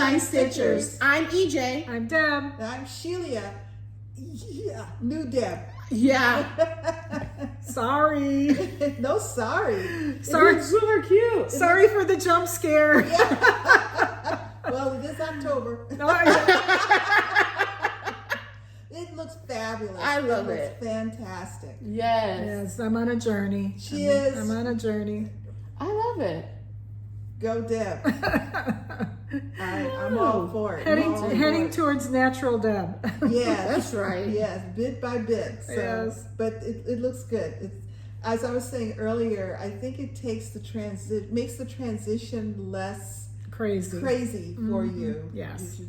Sunshine Stitchers. I'm EJ. I'm Deb. And I'm Shelia. Yeah, new Deb. Yeah. Sorry. No, sorry. Sorry. It's super cute. Sorry for the jump scare. Well, it is October. No, It looks fabulous. I love it. it. Looks fantastic. yes, I'm on a journey. She is. I'm on a journey. I love it. Go Deb. I'm all for it. Heading towards natural Deb. Yes. That's right. Yes, bit by bit. So, Yes. But it looks good. It's, as I was saying earlier, I think it takes makes the transition less Crazy. for you. Yes.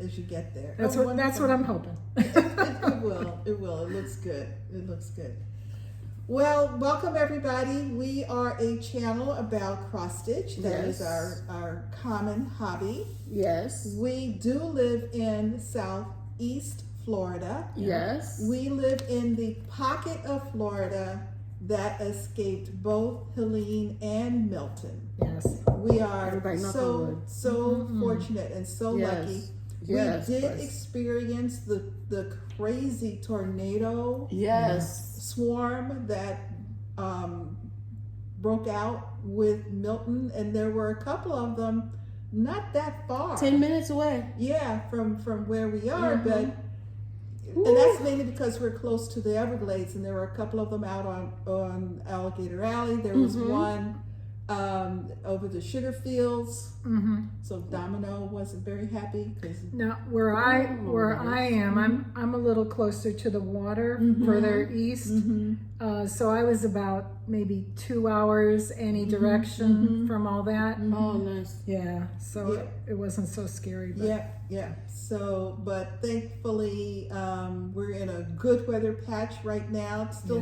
As you get there. That's what I'm hoping. It will. It looks good. It looks good. Well, welcome everybody. We are a channel about cross stitch. That is our common hobby. Yes. We do live in Southeast Florida. Yes. We live in the pocket of Florida that escaped both Helene and Milton. Yes. We are Everybody knock on so wood. fortunate and so lucky. Yes, We did Bliss. experience the crazy tornado swarm that broke out with Milton, and there were a couple of them not that far. 10 minutes away. Yeah, from where we are, and that's mainly because we're close to the Everglades, and there were a couple of them out on Alligator Alley. There was one over the sugar fields. So Domino wasn't very happy because Now, where I am, I'm a little closer to the water, further east. So I was about maybe 2 hours any direction from all that. Oh, nice. Yeah. So it wasn't so scary. But yeah. So, but thankfully, we're in a good weather patch right now. It's still,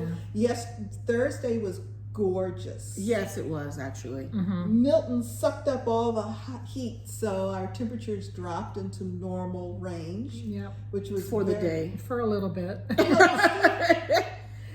Thursday was gorgeous. Yes, it was actually. Milton sucked up all the hot heat, so our temperatures dropped into normal range. Yeah. Which was For the day. For a little bit.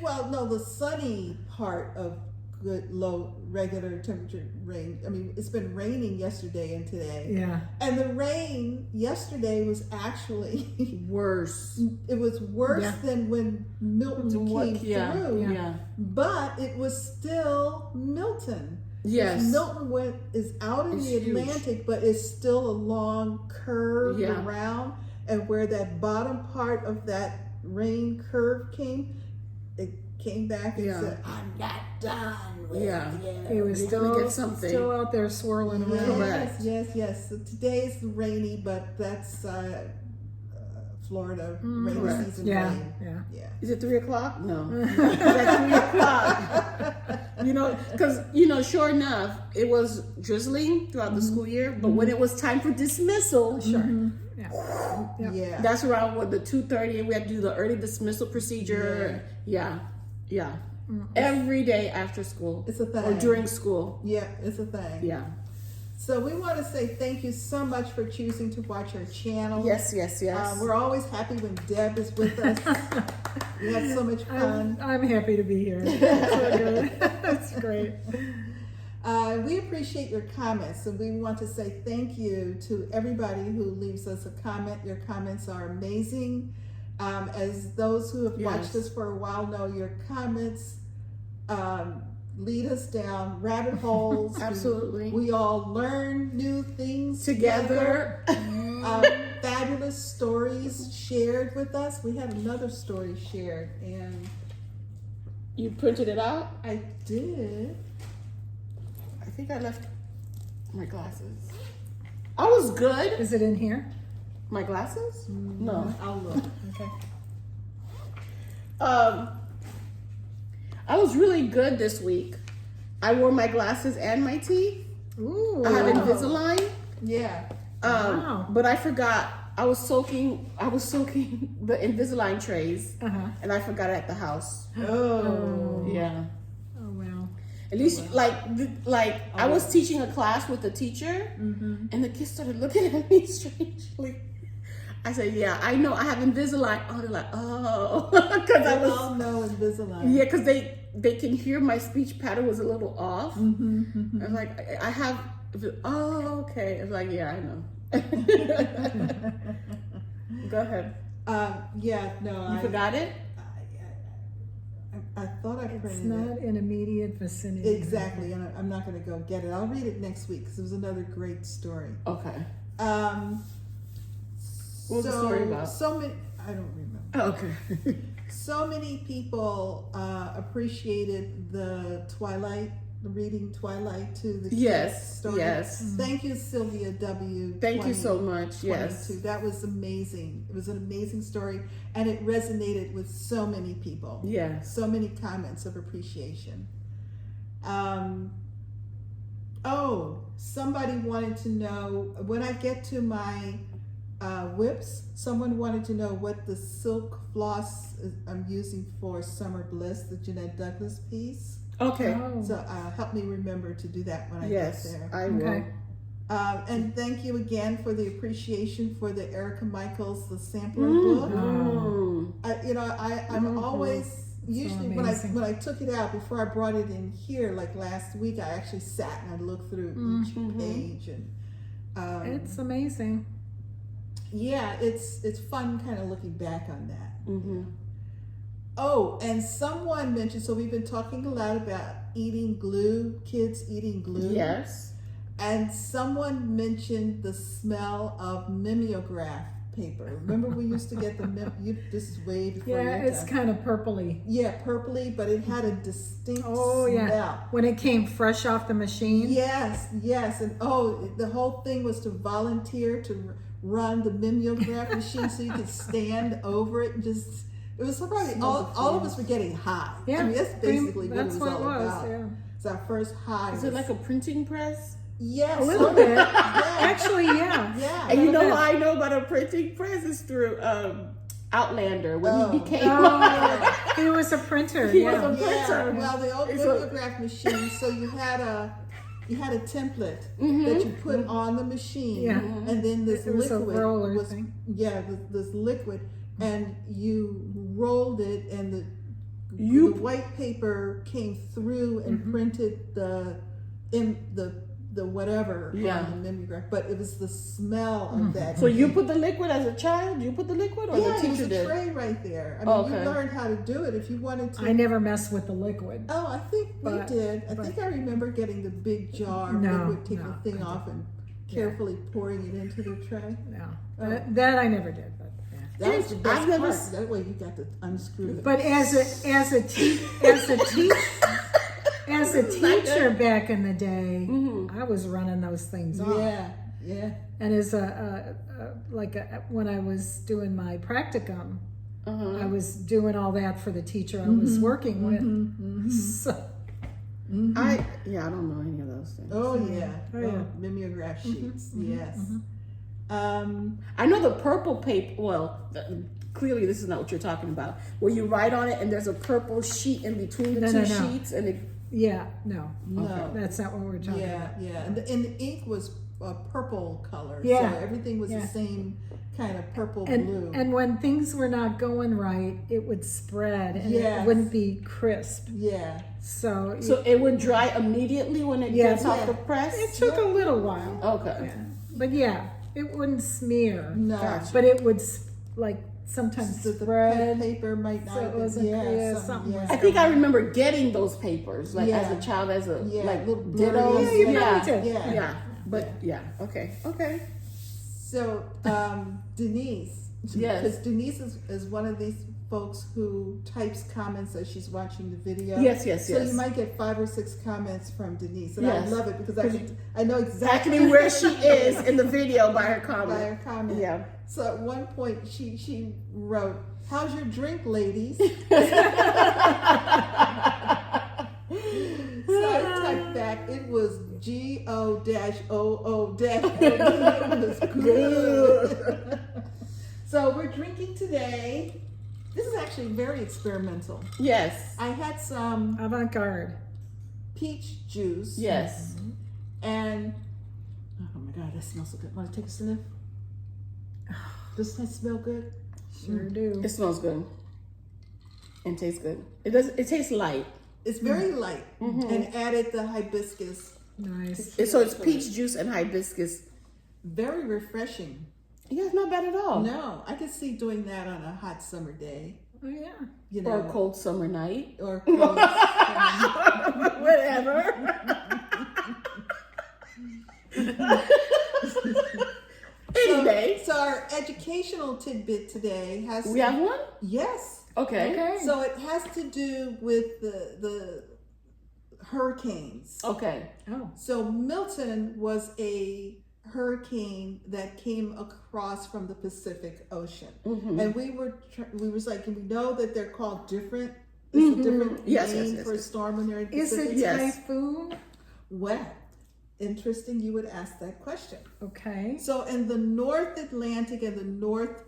Well, no, the sunny part of good low regular temperature range. I mean, it's been raining yesterday and today. Yeah. And the rain yesterday was actually Worse. It was worse than when Milton came through. Yeah. But it was still Milton. Yes. Milton is out in the Atlantic, but it's still a long curve around, and where that bottom part of that rain curve came back and said, "I'm not done with you." He was get still something. out there swirling around. Yes. So today's rainy, but that's Florida rainy season rain. Yeah. Is it 3 o'clock? No. It's at 3 o'clock. Because, sure enough, it was drizzling throughout the school year, but when it was time for dismissal, that's around the 2:30, and we had to do the early dismissal procedure. Yeah. Every day after school. It's a thing. Or during school. Yeah, it's a thing. Yeah. So we want to say thank you so much for choosing to watch our channel. Yes. We're always happy when Deb is with us. We had so much fun. I'm happy to be here. That's so good. That's great. We appreciate your comments, and we want to say thank you to everybody who leaves us a comment. Your comments are amazing. As those who have watched us for a while know, your comments lead us down rabbit holes. Absolutely. We all learn new things Together. Fabulous stories shared with us. We had another story shared, and You printed it out? I did. I think I left my glasses. I was good. Is it in here? My glasses? No. I'll look. Okay. I was really good this week. I wore my glasses and my teeth. Ooh. I have Invisalign. Yeah. Wow. But I forgot. I was soaking the Invisalign trays, and I forgot it at the house. Oh. Yeah. Oh wow. At least, I was teaching a class with the teacher, and the kids started looking at me strangely. I said, "Yeah, I know. I have Invisalign." Oh, they're like, "Oh," because I was. all know Invisalign. Yeah, because they can hear my speech pattern was a little off. I'm like, I have. Oh, okay. It's like, yeah, I know. Go ahead. Yeah, no, You forgot it? I thought I printed It's it. not in immediate vicinity. Exactly, and I'm not going to go get it. I'll read it next week because it was another great story. Okay. What was the story about? So many, I don't remember. Oh, okay. So many people appreciated the reading Twilight to the Yes, kids story. yes. Thank you, Sylvia W. Thank you so much. Yes. 22. That was amazing. It was an amazing story, and it resonated with so many people. Yes. So many comments of appreciation. Somebody wanted to know, when I get to my whips, someone wanted to know what the silk floss I'm using for Summer Bliss, the Jeannette Douglas piece. Okay. Oh. So help me remember to do that when I get there. I will. Okay. And thank you again for the appreciation for the Erica Michaels, the sampler book. I'm always, usually when I took it out, before I brought it in here, like last week, I actually sat and I looked through each page. And It's amazing. yeah, it's fun kind of looking back on that. Oh, and someone mentioned, so we've been talking a lot about eating glue, kids eating glue. Yes. And someone mentioned the smell of mimeograph paper. Remember we used to get this is way before Yeah, your it's time. kind of purpley. Yeah, purpley, but it had a distinct Oh, smell. yeah. When it came fresh off the machine. Yes, and the whole thing was to volunteer to run the mimeograph machine so you could stand over it and just. It was probably all of us were getting high. Yeah, I mean, that's basically that's what it was all about. Yeah. It's our first high. Is it like a printing press? Yes, A little bit. Actually, yeah. Yeah. And you know bit. how I know about a printing press is through Outlander when he became. Oh, he was a printer. He yeah. was a printer. Well, the old mimeograph machine. So you had a template that you put on the machine, Yeah. and then this It was a liquid roller thing. Yeah, this liquid, and you rolled it, and the white paper came through and printed the whatever on the mimeograph, but it was the smell of that. So you put the liquid as a child? You put the liquid, or the teacher it was a did? tray right there. I mean, you learned how to do it if you wanted to. I never messed with the liquid. Oh, I think we did. I think I remember getting the big jar of liquid, taking the thing off and carefully pouring it into the tray. No, that I never did. But yeah. That was the best I've never part. That way you got to unscrew it. But as a teacher back in the day, I was running those things off. Yeah. And as when I was doing my practicum, I was doing all that for the teacher I was working with. So, I don't know any of those things. Oh yeah. mimeograph sheets. Yes. I know the purple paper. Well, clearly this is not what you're talking about. Where you write on it and there's a purple sheet in between the two sheets, and it. No, that's not what we're talking about. Yeah, and the ink was a purple color. Yeah. So everything was the same kind of purple And, blue. and when things were not going right, it would spread and it wouldn't be crisp. Yeah. So it would dry immediately when it gets off the press? It took a little while. Okay. Yeah. But it wouldn't smear. No. But it would sometimes The spread. paper might not So it wasn't something. I think I remember getting those papers, like as a child, as a little dittos. blurry. Yeah. But okay. So Denise, because Denise is one of these folks who types comments as she's watching the video. Yes. So you might get 5 or 6 comments from Denise, and I love it because I know exactly where she is in the video by her comment. Yeah. So at one point she wrote, "How's your drink, ladies?" So I typed back, it was GO-OO-. It was good. So we're drinking today. This is actually very experimental. Yes. I had some avant-garde peach juice. Yes. And oh my God, that smells so good. Want to take a sniff? Doesn't that smell good? Sure do. It smells good and tastes good. It tastes light. It's very light, and added the hibiscus. Nice. So it's peach juice and hibiscus very refreshing. Yeah, it's not bad at all. No, I could see doing that on a hot summer day. Oh yeah. You know, Or a cold summer night. or cold Whatever. Anyway. So our educational tidbit today has We have one? yes. Okay. Okay. So it has to do with the hurricanes. Okay. Oh. So Milton was a hurricane that came across from the Pacific Ocean, and we was like, we know that they're called different. It's a different name for a storm when they're in the Is Pacific. it Yes. typhoon? Well, interesting you would ask that question. Okay. So in the North Atlantic and the North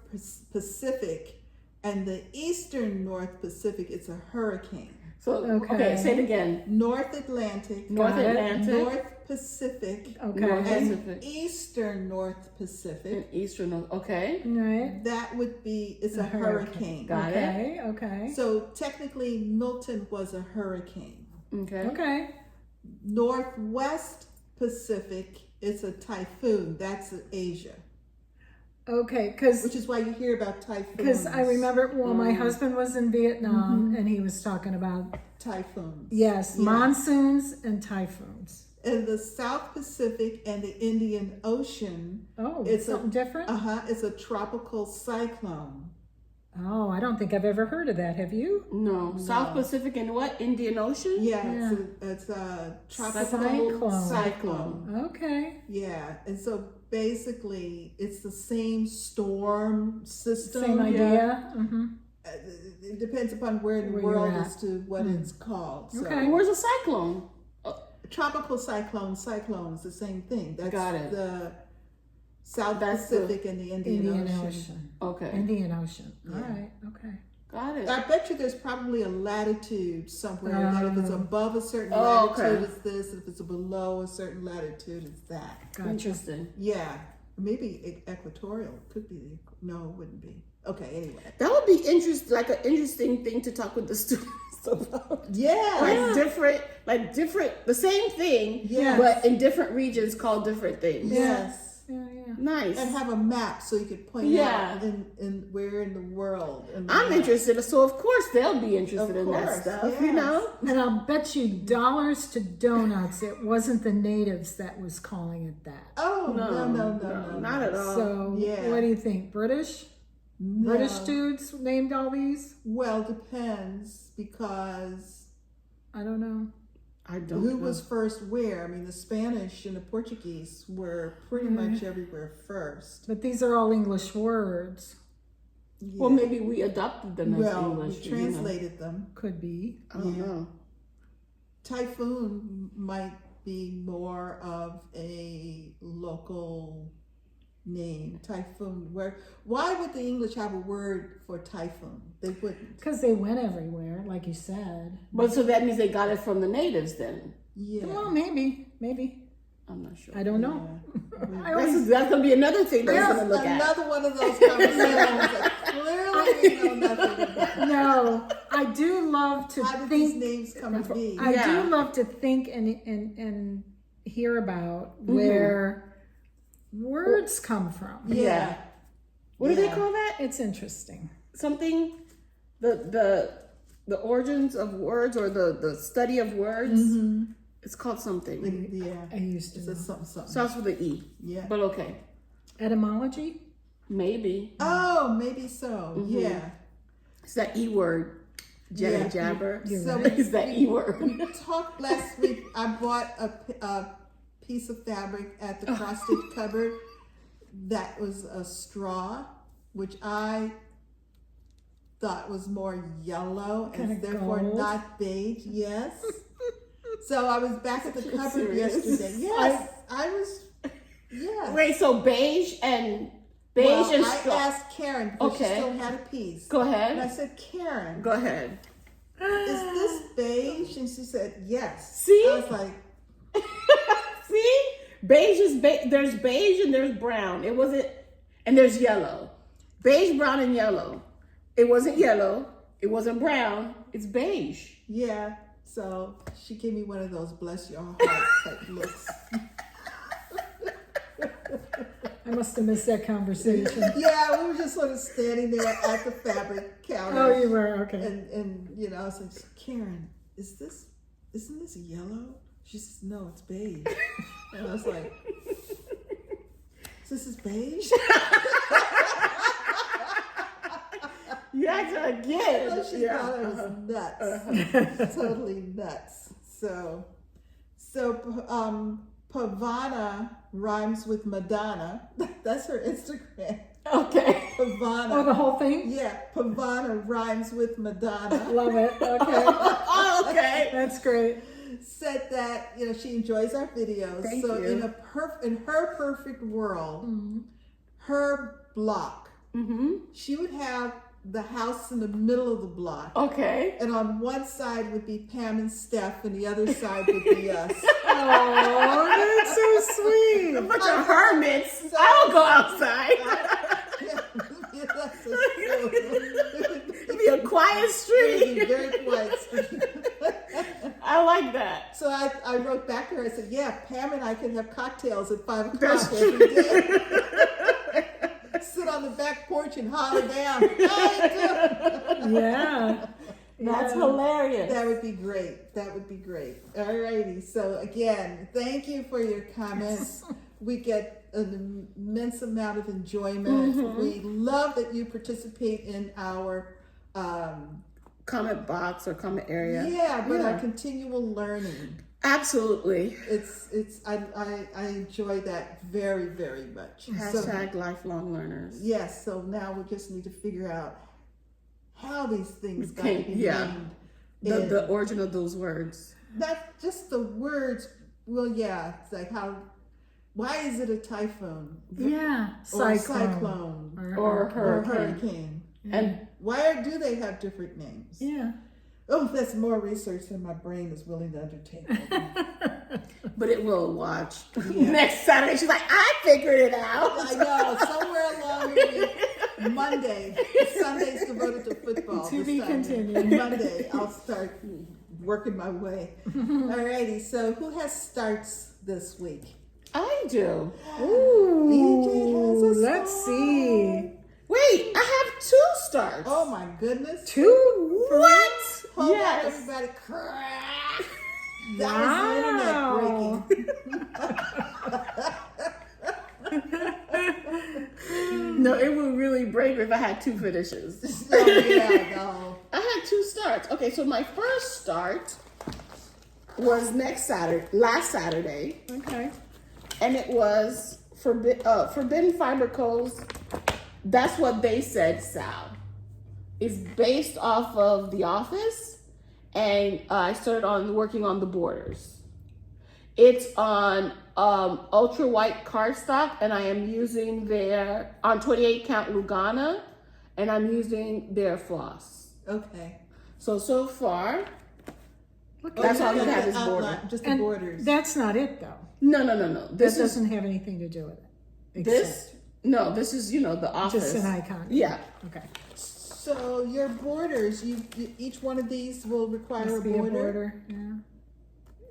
Pacific and the Eastern North Pacific, it's a hurricane. So, okay, say it again. North Atlantic, North Got it. Atlantic, North Pacific, Okay. North and Pacific, Eastern North Pacific. and Eastern North. Okay. Right. That would be, it's a hurricane. Got it. Okay. Okay. So technically Milton was a hurricane. Okay. Okay. Northwest Pacific, it's a typhoon. That's Asia. Okay. Which is why you hear about typhoons. Because I remember, well, my husband was in Vietnam and he was talking about, Typhoons. yes, Yeah. monsoons and typhoons. In the South Pacific and the Indian Ocean, Oh, It's something different? it's a tropical cyclone. Oh, I don't think I've ever heard of that. Have you? No. South Pacific and what? Indian Ocean? Yeah, it's a tropical Cyclone. cyclone. Okay. Yeah, and so basically it's the same storm system. Same idea. Mm-hmm. It depends upon where in the Where you're world at. as to what it's called. So, Okay. Where's a cyclone? tropical cyclone is the same thing. That's Got it. the South That's Pacific and the Indian Ocean. Ocean. Okay. Indian Ocean. All Yeah. right. Okay. Got it. I bet you there's probably a latitude somewhere that if it's above a certain Oh, latitude, okay. it's this. If it's below a certain latitude, it's that. Gotcha. Interesting. Yeah, maybe equatorial could be. No, it wouldn't be. Okay, anyway. That would be like an interesting thing to talk with the students about. Yeah. The same thing, Yes. but in different regions called different things. Yes. Yeah, yeah. Nice. And have a map so you could point Yeah. out in where in the world. I'm interested, so of course they'll be interested Of in that course, stuff, yes. you know? And I'll bet you dollars to donuts it wasn't the natives that was calling it that. Oh, no. Not at all. So Yeah. what do you think? British? No. British dudes named all these? Well, depends because I don't know. I don't who know. was first where? I mean, the Spanish and the Portuguese were pretty much everywhere first. But these are all English words. Yeah. Well, maybe we adopted them as Well, English. we translated them. Could be. I don't know. Typhoon might be more of a local name. Typhoon. Why would the English have a word for typhoon? They wouldn't. Because they went everywhere, like you said. But so that means they got it from the natives then? Yeah. Well, maybe. I'm not sure. I don't know. I always, That's going to be another thing that's going to look at. Another one of those conversations that clearly we know nothing about. no, I do love to How did these think. names come to be? I Yeah. do love to think and hear about where words come from. Yeah. What do they Yeah. call that? It's interesting. Something, the origins of words or the study of words. It's called something. Yeah. I used to It's know. a something. Starts with an E. Yeah. But okay. Etymology? Maybe. Oh, maybe so. Yeah. It's that E word. Yeah. Jabber. So It's that E word. we talked last week. I bought a piece of fabric at the cross-stitch cupboard that was a straw, which I thought was more yellow Kinda and therefore gold. not beige. Yes. So I was back at the cupboard serious? yesterday. Yes, I was. Yeah. Wait, so beige and Well, and I straw. asked Karen because she Okay. still had a piece. Go And I ahead. said, Karen, Go ahead. is this beige? And she said, yes. See? I was like, See? Beige is there's beige and there's brown. It wasn't, and there's yellow. Beige, brown, and yellow. It wasn't yellow. It wasn't brown. It's beige. yeah. So she gave me one of those bless your heart type looks. I must have missed that conversation. Yeah, we were just sort of standing there at the fabric counter. Oh, you were, okay. And you know, I was like, Karen, isn't this yellow? She says, no, it's beige. And I was like, this is beige? You asked her again. So she thought I was nuts. Totally nuts. So Pavana rhymes with Madonna. That's her Instagram. Okay. Pavana. Oh, the whole thing? Yeah, Pavana rhymes with Madonna. Love it. Okay. Oh, okay. That's great. Said that, you know, she enjoys our videos. Thank so you. in her perfect world, her block, she would have the house in the middle of the block. Okay. And on one side would be Pam and Steph, and the other side would be us. Oh, that's so sweet. A bunch of hermits. I don't go outside. Yeah, that's so It'd be a quiet It street. would be very quiet street. I like that. So I wrote back to her. I said, "Yeah, Pam and I could have cocktails at 5 o'clock That's every day. Sit on the back porch and holler down. Yeah. That's Yeah. hilarious. That would be great. That would be great. All righty. So again, thank you for your comments. We get an immense amount of enjoyment. We love that you participate in our Comment box or comment area. our continual learning. Absolutely. I enjoy that very, very much. Hashtag lifelong learners. Yes, so now we just need to figure out how these things got to be named. The origin of those words. Not just the words. Well, yeah, it's like why is it a typhoon? Yeah. Or a cyclone. Or Or a hurricane. And Why do they have different names? Yeah. Oh, that's more research than my brain is willing to undertake. but it will watch next Saturday. She's like, I figured it out. I know, somewhere along here, Monday, Sunday's devoted to football. To this be time. continued. Monday, I'll start working my way. Alrighty, so who has starts this week? I do. EJ has a Let's start. see. Wait, I have 2 starts. Oh my goodness. 2? What? Hold Yes. on, everybody. That was the internet breaking. No, it would really break if I had 2 finishes. Oh, yeah, no. I had 2 starts. Okay, so my first start was last Saturday, Okay. and it was Forbidden Fiber Co's. That's what they said, Sal. It's based off of The Office, and I started working on the borders. It's on ultra white cardstock, and I am using their on 28 count Lugana, and I'm using their floss. Okay. So far, Look that's at all that. you have is outline, border. just the And borders. that's not it, though. No. That This is doesn't have anything to do with it. this. No, this is The Office. Just an icon. Yeah. Okay. So your borders, each one of these will require Must a be border. a border. Yeah.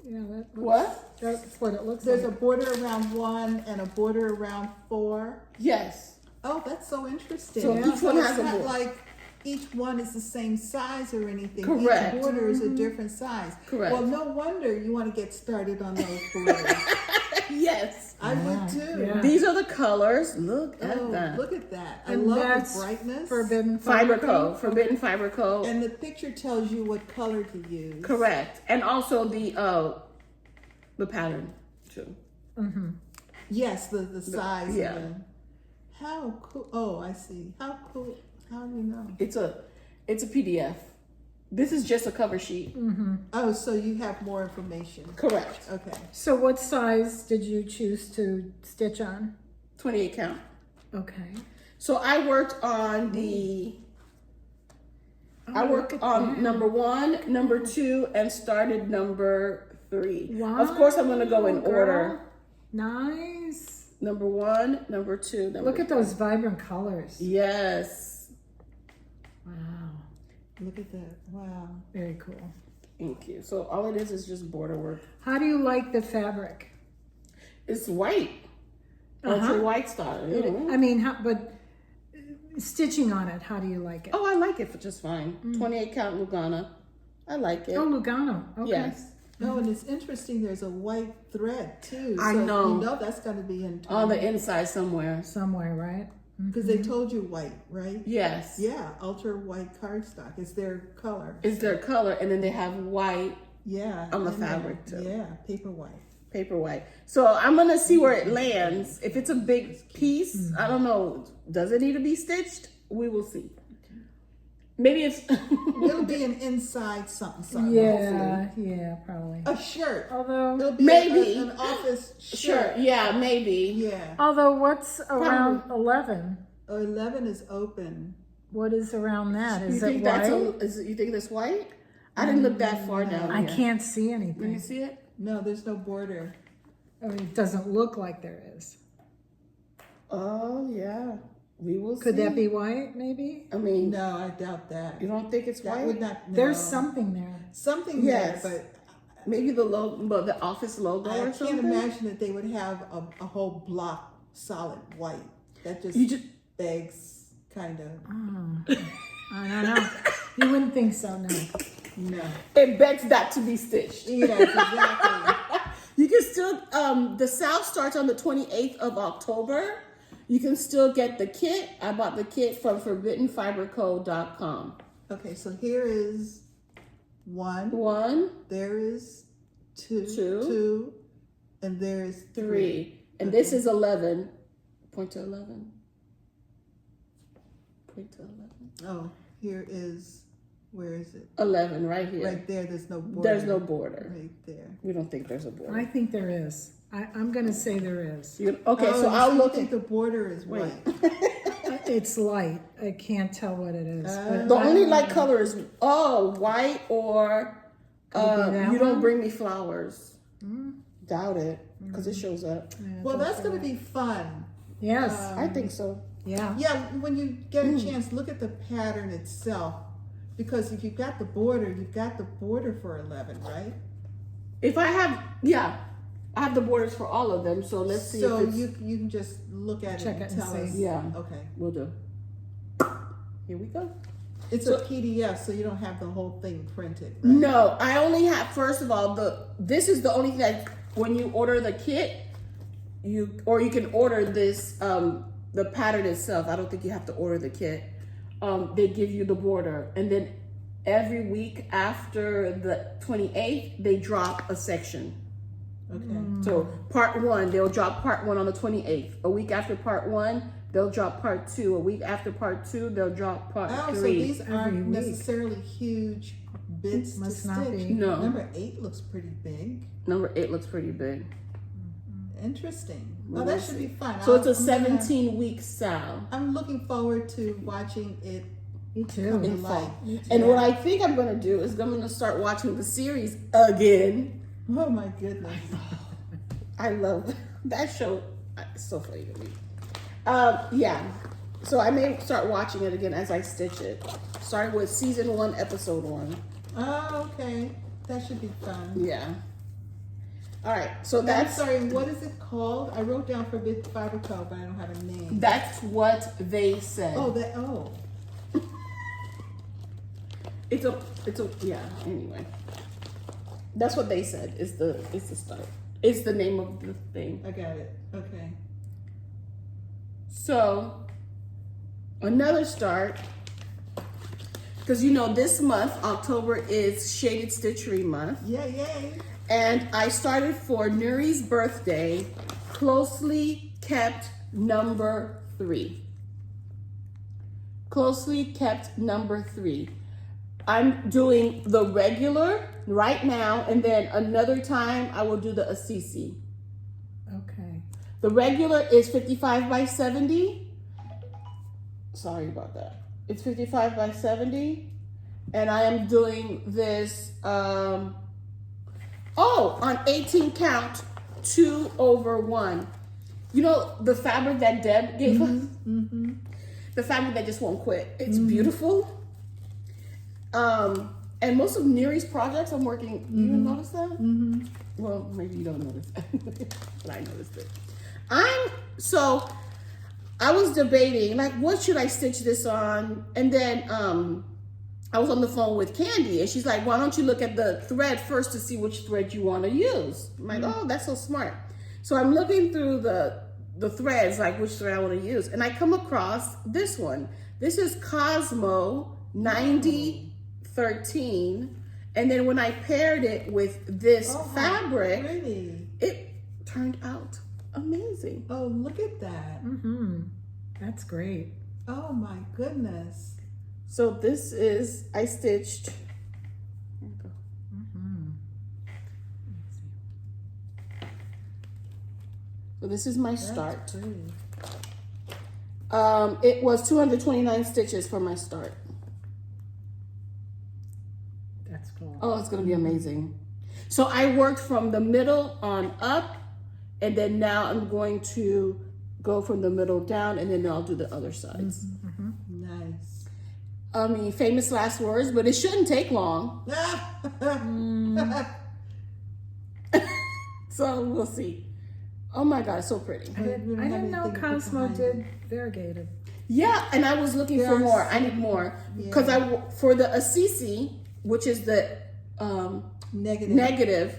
Yeah. That looks, What? That's what it looks There's like. a border around 1 and a border around 4. Yes. Oh, that's so interesting. So each one has it's a not border. like each one is the same size or anything. Correct. Each border is a different size. Correct. Well, no wonder you want to get started on those borders. Yes. I would too. Yeah. These are the colors. Look at Oh, that. look at that. I And love that's the brightness. Forbidden Fiber Co. Co. Forbidden Fiber Co. And the picture tells you what color to use. Correct. And also the pattern too. Mm-hmm. Yes, the size. yeah. of it. How cool. Oh, I see. How cool. How do you know? It's a PDF. This is just a cover sheet. Mm-hmm. Oh, so you have more information. Correct. Okay. So what size did you choose to stitch on? 28 count. Okay. So I worked on I worked on number 1, number 2, and started number 3. Wow. Of course, I'm going to go in order. Nice. Number 1, number 2, number Look at those vibrant colors. Yes. Wow. Look at that. Wow. Very cool. Thank you. So all it is just border work. How do you like the fabric? It's white. Ultra white style. I mean, but stitching on it, how do you like it? Oh, I like it for just fine. 28 count Lugana. I like it. Oh, Lugano. Okay. Yes. No, and it's interesting. There's a white thread too. I know. You know that's got to be in On the inside somewhere. Somewhere, right? because they told you white, right? Yes. Yeah, ultra white cardstock. It's their color. It's their color, and then they have white Yeah. on the in there. fabric too. Yeah, paper white. Paper white. So I'm gonna see where it lands. If it's a big piece, I don't know. Does it need to be stitched? We will see. Maybe it's It'll be an inside something. Yeah, yeah, probably. A shirt. Although, It'll be Maybe. an office sure. shirt. Yeah, maybe. Yeah. what's around 11? 11 is open. What is around that? You Is it think white? you think that's white? I didn't look that far down. I here. can't see Let me anything. see it. No, there's no border. I mean, it doesn't look like there is. Oh yeah, we will. Could see. that be white? Maybe. I mean, No, I doubt that. you don't think it's That white? would not. No. There's something there. something Yes. there, Maybe the logo, but the office logo but I or can't something. imagine that they would have a whole block solid white. That just You just begs kind of I don't know. You wouldn't think so, no. no. it begs that to be stitched. Yes, exactly. You can still the sale starts on the 28th of October. You can still get the kit. I bought the kit from forbiddenfiberco.com. Okay, so here is one. One, There is two. Two. Two. And there is three, and this is 11. Point to 11. Point to 11. Oh, here is, where is it? 11 right here. Right there, there's no border. There's no border. Right there. We don't think there's a border. I think there is. I'm going to say there is. Okay, so you I'll still look think at the border is Wait. white. It's light. I can't tell what it is. But the only light color is white or Could it be that you don't one? bring me flowers. Doubt it because it shows up. Well, that's going to be fun. Yes. I think so. Yeah. Yeah, when you get a chance, look at the pattern itself. Because if you've got the border, you've got the border for 11, right? If I have, I have the borders for all of them. So let's see. So if it's, you can just look at Check it it and and tell us. see. Yeah. Okay. We'll do. Here we go. It's So- a PDF, so you don't have the whole thing printed. Right? No, I only have. First of all, this is the only thing that when you order the kit, you can order this the pattern itself. I don't think you have to order the kit. They give you the border, and then every week after the 28th, they drop a section. Okay. So part 1, they'll drop part 1 on the 28th. A week after part 1, they'll drop part 2. A week after part 2, they'll drop part Oh, 3. so these aren't week. necessarily huge bits Must to not stitch. be. No. Number 8 looks pretty big. Number 8 looks pretty big. Interesting. Well, Well, that we'll should see. be fun. So it's a I'm gonna- 17-week sale. I'm looking forward to watching it Me come too. to In life. fall. And what I think I'm going to do is I'm going to start watching the series again. Oh my goodness. I love that show. It's so funny to me. Yeah. So I may start watching it again as I stitch it. Starting with season 1, episode 1. Oh, okay. That should be fun. Yeah. All right. So I'm that's sorry, what is it called? I wrote down Forbidden Fiber Co, but I don't have a name. that's what they said. Oh. It's a yeah. Anyway, that's what they said. It's the start. It's the name of the thing. I got it. Okay. So another start, because this month October is Shaded Stitchery month, Yay. and I started for Nuri's birthday. Closely kept number 3. Closely kept number 3. I'm doing the regular right now, and then another time I will do the Assisi. Okay. The regular is 55 by 70. Sorry about that. It's 55 by 70. And I am doing this, on 18 count, 2/1. The fabric that Deb gave us? Mm-hmm. The fabric that just won't quit. It's beautiful. And most of Neri's projects I'm working, you notice that? Mm-hmm. Well, maybe you don't notice that, but I noticed it. So I was debating, like, what should I stitch this on? And then I was on the phone with Candy, and she's like, why don't you look at the thread first to see which thread you want to use? I'm like, oh, that's so smart. So I'm looking through the threads, like which thread I want to use. And I come across this one. This is Cosmo 9013. And then when I paired it with this fabric, it turned out amazing. Oh, look at that. That's great. Oh my goodness. So this is, I stitched. Here we go. So this is my start. It was 229 stitches for my start. That's cool. Oh, it's gonna be amazing. So I worked from the middle on up, and then now I'm going to go from the middle down, and then I'll do the other sides. Nice. I mean, famous last words, but it shouldn't take long. So we'll see. Oh my God, it's so pretty. I didn't know Cosmo did variegated. Yeah, and I was looking for more. I need more because for the Assisi, which is the negative,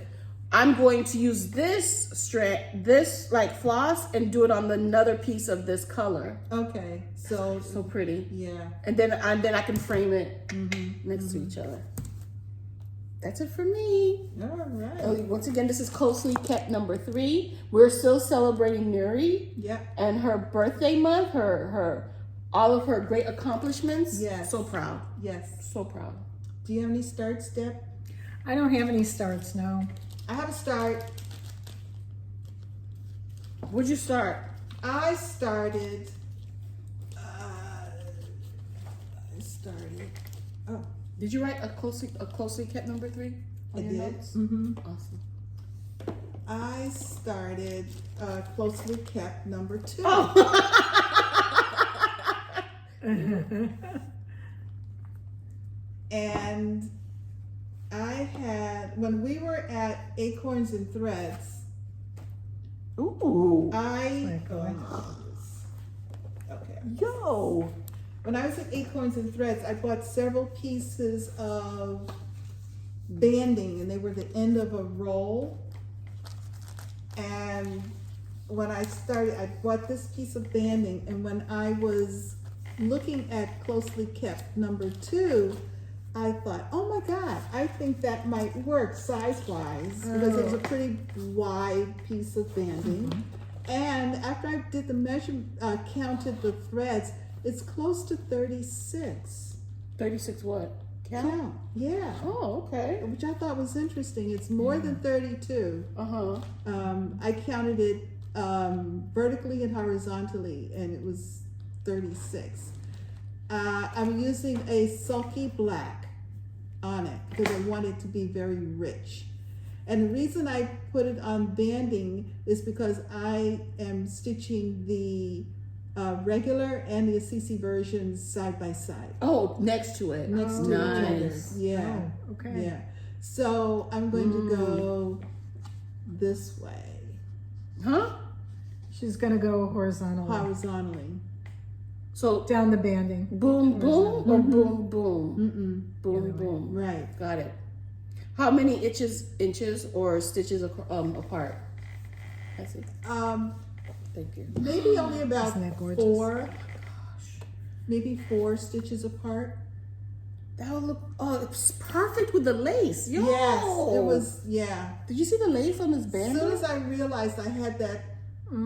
I'm going to use this strand, this like floss, and do it on another piece of this color. Okay, so pretty. Yeah, and then I can frame it next to each other. That's it for me. All right. Once again, this is Closely Kept number 3. We're still celebrating Nuri and her birthday month, her all of her great accomplishments. Yes. So proud. Yes. So proud. Do you have any starts, Deb? I don't have any starts, no. I have a start. Where'd you start? I started. Oh, Did you write a closely kept number 3? I did. Awesome. I started Closely Kept number 2. Oh. And I had, when we were at Acorns and Threads, Ooh. okay. Yo. When I was at Acorns and Threads, I bought several pieces of banding, and they were the end of a roll. And when I started, I bought this piece of banding, and when I was looking at Closely Kept number 2, I thought, oh my God, I think that might work size-wise, because it was a pretty wide piece of banding. And after I did the measurement, counted the threads, it's close to 36. 36 what? Count. Yeah. Oh, okay. Which I thought was interesting. It's more than 32. I counted it vertically and horizontally, and it was 36. I'm using a sulky black on it because I want it to be very rich. And the reason I put it on banding is because I am stitching the regular and the Assisi versions side by side. Oh, next to it. Next to each other. Yeah. Oh, okay. Yeah. So I'm going to go this way. Huh? She's gonna go Horizontally. So down the banding. boom, boom, or boom, boom? Boom, boom. Right. Got it. How many inches or stitches apart? That's it. Thank you. Maybe only about Isn't that gorgeous? 4. Maybe 4 stitches apart. That would look. Oh, it's perfect with the lace. Yo. Yes, it was. Yeah. Did you see the lace on this As band? soon as I realized I had that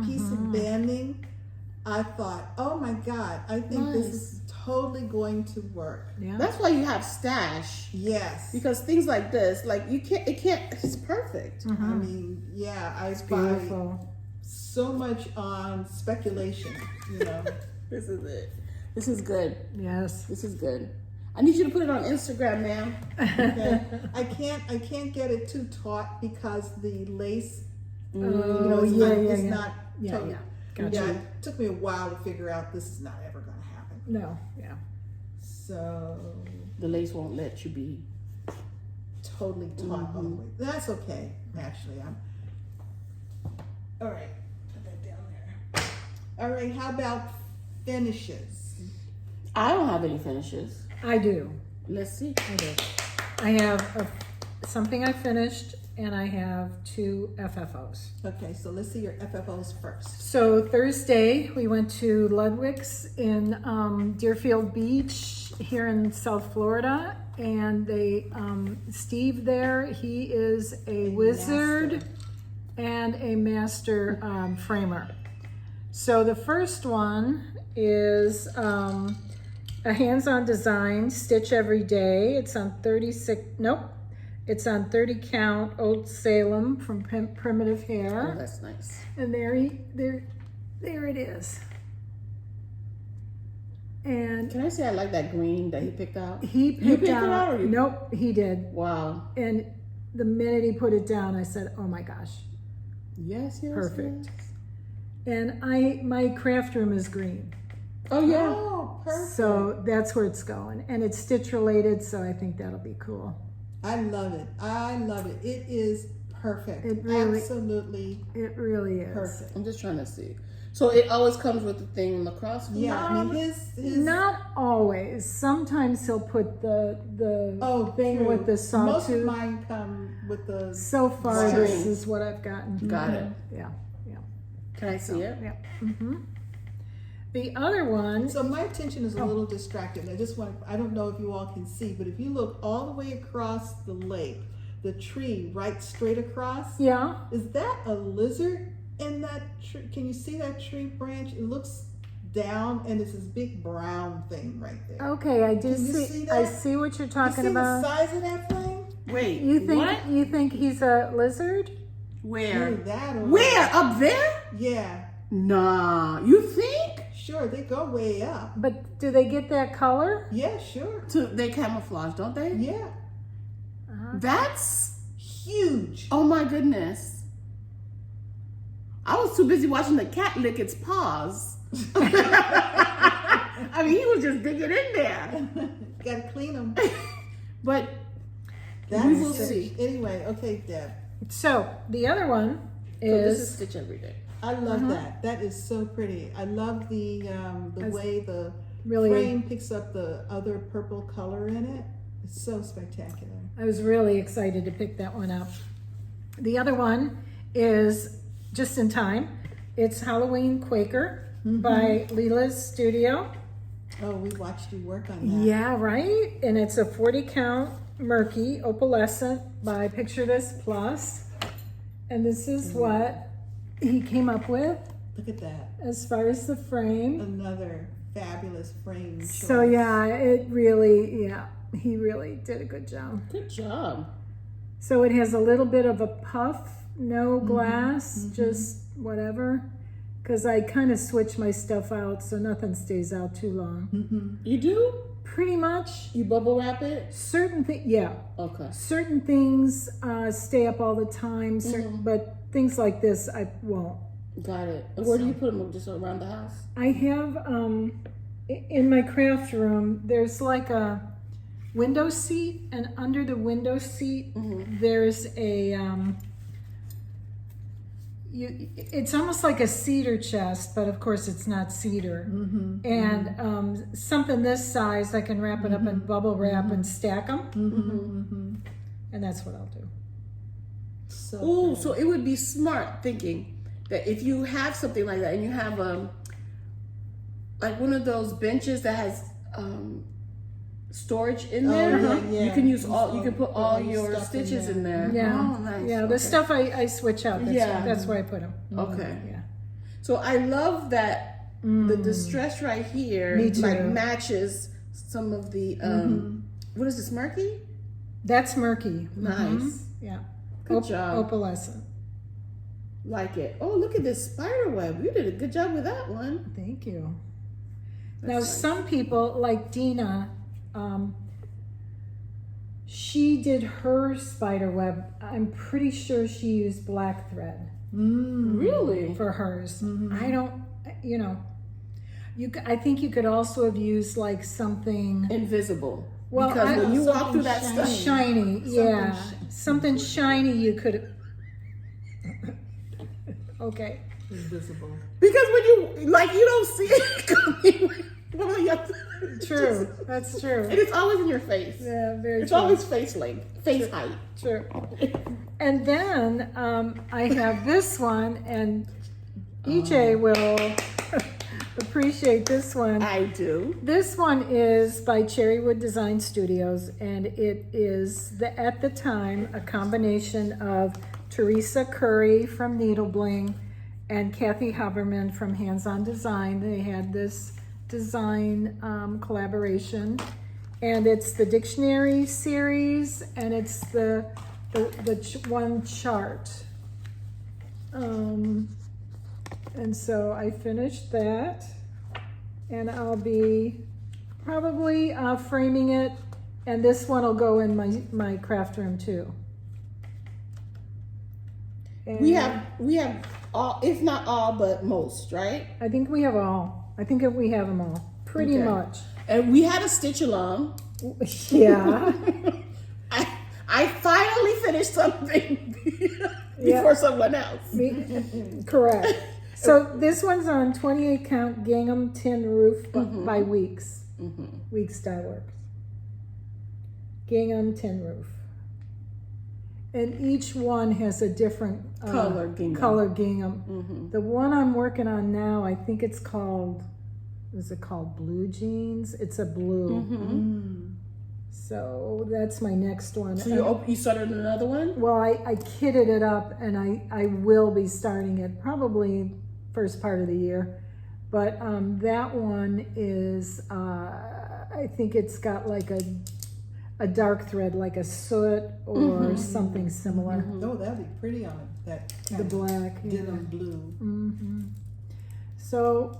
piece of banding, I thought, oh my God, I think this is totally going to work. Yeah. That's why you have stash. Yes. Because things like this, like it's perfect. I mean, yeah, I buy Beautiful. so much on speculation, you know. This is it. This is good. Yes. This is good. I need you to put it on Instagram, ma'am. Okay. I can't get it too taut because the lace, Oh, it's yeah. not Yeah, totally. yeah. Gotcha. Yeah, it took me a while to figure out this is not ever going to happen. No, yeah. So The lace won't let you be. totally taut all the way. That's okay, actually. All right, put that down there. All right, how about finishes? I don't have any finishes. I do. Let's see. I do. I have something I finished, and I have 2 FFOs. Okay, so let's see your FFOs first. So Thursday, we went to Ludwig's in Deerfield Beach here in South Florida. And Steve there, he is a wizard master. And a master framer. So the first one is a hands-on design, stitch every day. It's on 30 count Old Salem from Primitive Hair. Oh, that's nice. And there it is. And Can I say I like that green that he picked out? he You picked it out. out or you? Nope, he did. Wow. And the minute he put it down, I said, "Oh my gosh, Yes, yes. perfect." yes. And my craft room is green, Oh yeah. Oh, perfect. so that's where it's going. And it's stitch related, so I think that'll be cool. I love it. I love it. It is perfect. It really- Absolutely It really is. perfect. I'm just trying to see. So it always comes with the thing lacrosse. Yeah, I mean his Not always. Sometimes he'll put the thing true. with the Most of sawtooth. mine come with the So far, this String. is what I've gotten. Got it. Yeah, yeah, Can I see it? yeah. The other one, So my attention is a little distracted. I don't know if you all can see, but if you look all the way across the lake, the tree right straight across, yeah. is that a lizard in that tree? Can you see that tree branch? It looks down and it's this big brown thing right there. Okay, I do Can you see. see I that? see what you're You talking see about. the size of that thing? Wait. You think he's a lizard? Where? Either that or Where? Up there? Yeah, Nah. You think? sure. They go way up. But do they get that color? Yeah, sure. They camouflage, don't they? Yeah, That's. huge. Oh my goodness. I was too busy watching the cat lick its paws. I mean, he was just digging in there. Gotta clean them. But That's we will it. see. Anyway, okay, Deb. So the other one So this is is Stitch Every Day. I love that. That is so pretty. I love the way the really. frame picks up the other purple color in it. It's so spectacular. I was really excited to pick that one up. The other one is just in time. It's Halloween Quaker by Leela's Studio. Oh, we watched you work on that. Yeah, right? And it's a 40 count murky opalescent by Picture This Plus. And this is what he came up with Look at that. as far as the frame. Another fabulous frame choice. So yeah, he really did a good job. Good job. So it has a little bit of a puff, no glass, just whatever. Because I kind of switch my stuff out so nothing stays out too long. You do? Pretty much. You bubble wrap it? Certain things, yeah. Okay. Certain things stay up all the time, but things like this I won't. Got it. And where do you put them? Just around the house? I have, in my craft room, there's like a window seat, and under the window seat, there's a, it's almost like a cedar chest, but of course it's not cedar. And something this size, I can wrap it up in bubble wrap and stack them. And that's what I'll do. So Oh, pretty. so it would be smart thinking that if you have something like that and you have like one of those benches that has storage in there, yeah. you can use all. You all- can put put all all your your stuff in stitches there. in there. Yeah, Oh, nice. yeah. Okay. The stuff I switch out. That's where I put them. Okay. Yeah. So I love that the distress right here Me too. like matches some of the what is this, murky? That's murky. Nice. Yeah. Good job. Opalescent. Like it. Oh, look at this spider web. You did a good job with that one. Thank you. That's Now, nice. some people, like Dina, she did her spider web. I'm pretty sure she used black thread Really? for hers. I don't, I think you could also have used like something Invisible. Well, because when you walk through that something stuff, shiny. Yeah, something shiny you could. Okay. invisible. Because when you don't see it coming. True, that's true. And it's always in your face. Yeah, very It's true. always face length, face height. True. And then I have this one, and EJ will appreciate this one. I do. This one is by Cherrywood Design Studios, and it is at the time a combination of Teresa Curry from Needle Bling and Kathy Haberman from Hands On Design. They had this design collaboration, and it's the dictionary series, and it's the one chart. And so I finished that, and I'll be probably framing it, and this one will go in my craft room too. And We have all, if not all, but most, right? I think we have all. I think we have them all, pretty Okay. much. And we had a stitch along. Yeah. I finally finished something Yeah. before someone else. Correct. So this one's on 28 count gingham tin roof by Weeks. Weeks Dye Works. Gingham tin roof. And each one has a different Color gingham. Color gingham. The one I'm working on now, I think it's called, is it called Blue Jeans? It's a blue. So that's my next one. So you started another one? Well, I kitted it up, and I will be starting it probably first part of the year. But that one is, I think it's got like a dark thread, like a soot or something similar. Oh, that'd be pretty on that The black. Yeah. denim blue. So,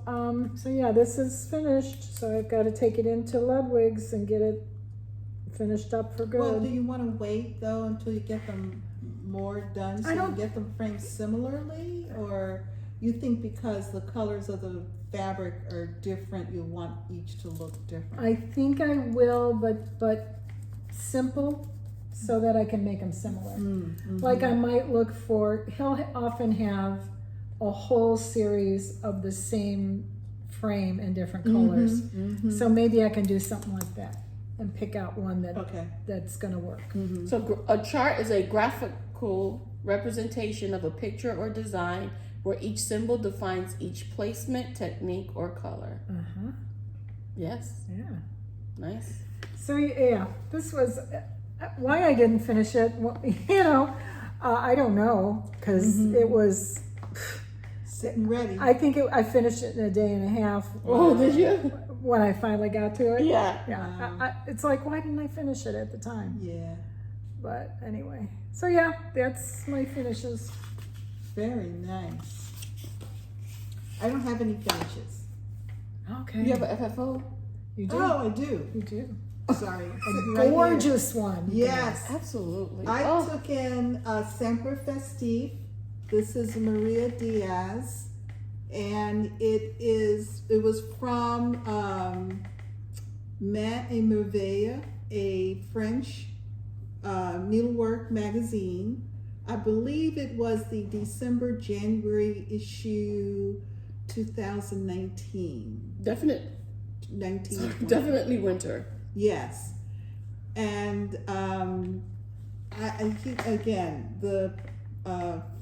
so yeah, this is finished. So I've got to take it into Ludwig's and get it finished up for good. Well, do you want to wait though until you get them more done, so you get them framed similarly, or you think because the colors of the fabric are different, you want each to look different? I think I will, but simple, so that I can make them similar. Like I might look for, he'll often have a whole series of the same frame in different colors. So maybe I can do something like that and pick out one that's gonna work. So a chart is a graphical representation of a picture or design where each symbol defines each placement, technique, or color. Yes. Yeah. Nice. So yeah, this was why I didn't finish it. Well, I don't know, because it was Sitting ready. I think I finished it in a day and a half. Oh, did you? When I finally got to it. Yeah. Yeah. It's like, why didn't I finish it at the time? Yeah. But anyway, so yeah, that's my finishes. Very nice. I don't have any finishes. Okay. You have an FFO? You do. Oh, I do. You do. Sorry. A gorgeous one. Yes. Absolutely. I took in a Semper Festive. This is Maria Diaz, and it was from Main et Merveille, a French needlework magazine. I believe it was the December-January issue 2019. Definitely winter. Yes. And I think, again, the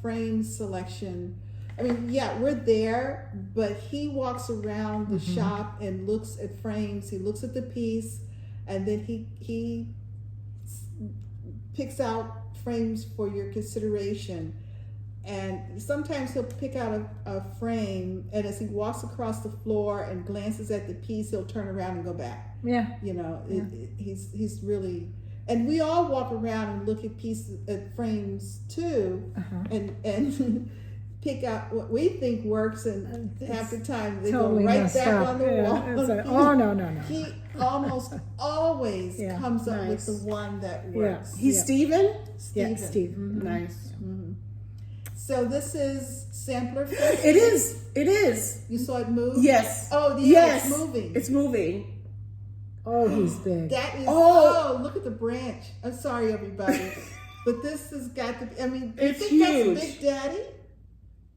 frame selection, I mean, yeah, we're there, but he walks around the shop and looks at frames. He looks at the piece, and then he picks out frames for your consideration. And sometimes he'll pick out a frame, and as he walks across the floor and glances at the piece, he'll turn around and go back. Yeah. He's really, and we all walk around and look at pieces, at frames too, and pick out what we think works, and half the time they totally go right back on the wall. It's like, oh no. He almost always comes up with the one that works. He's Steven? Yeah, Steve. Nice. So this is Sampler Fest. It is. You saw it move? Yes. Oh, yes. It's moving. It's moving. Oh, he's big. That is, oh, look at the branch. I'm sorry, everybody. But this has got to be, I mean, do you It's think huge. that's Big Daddy?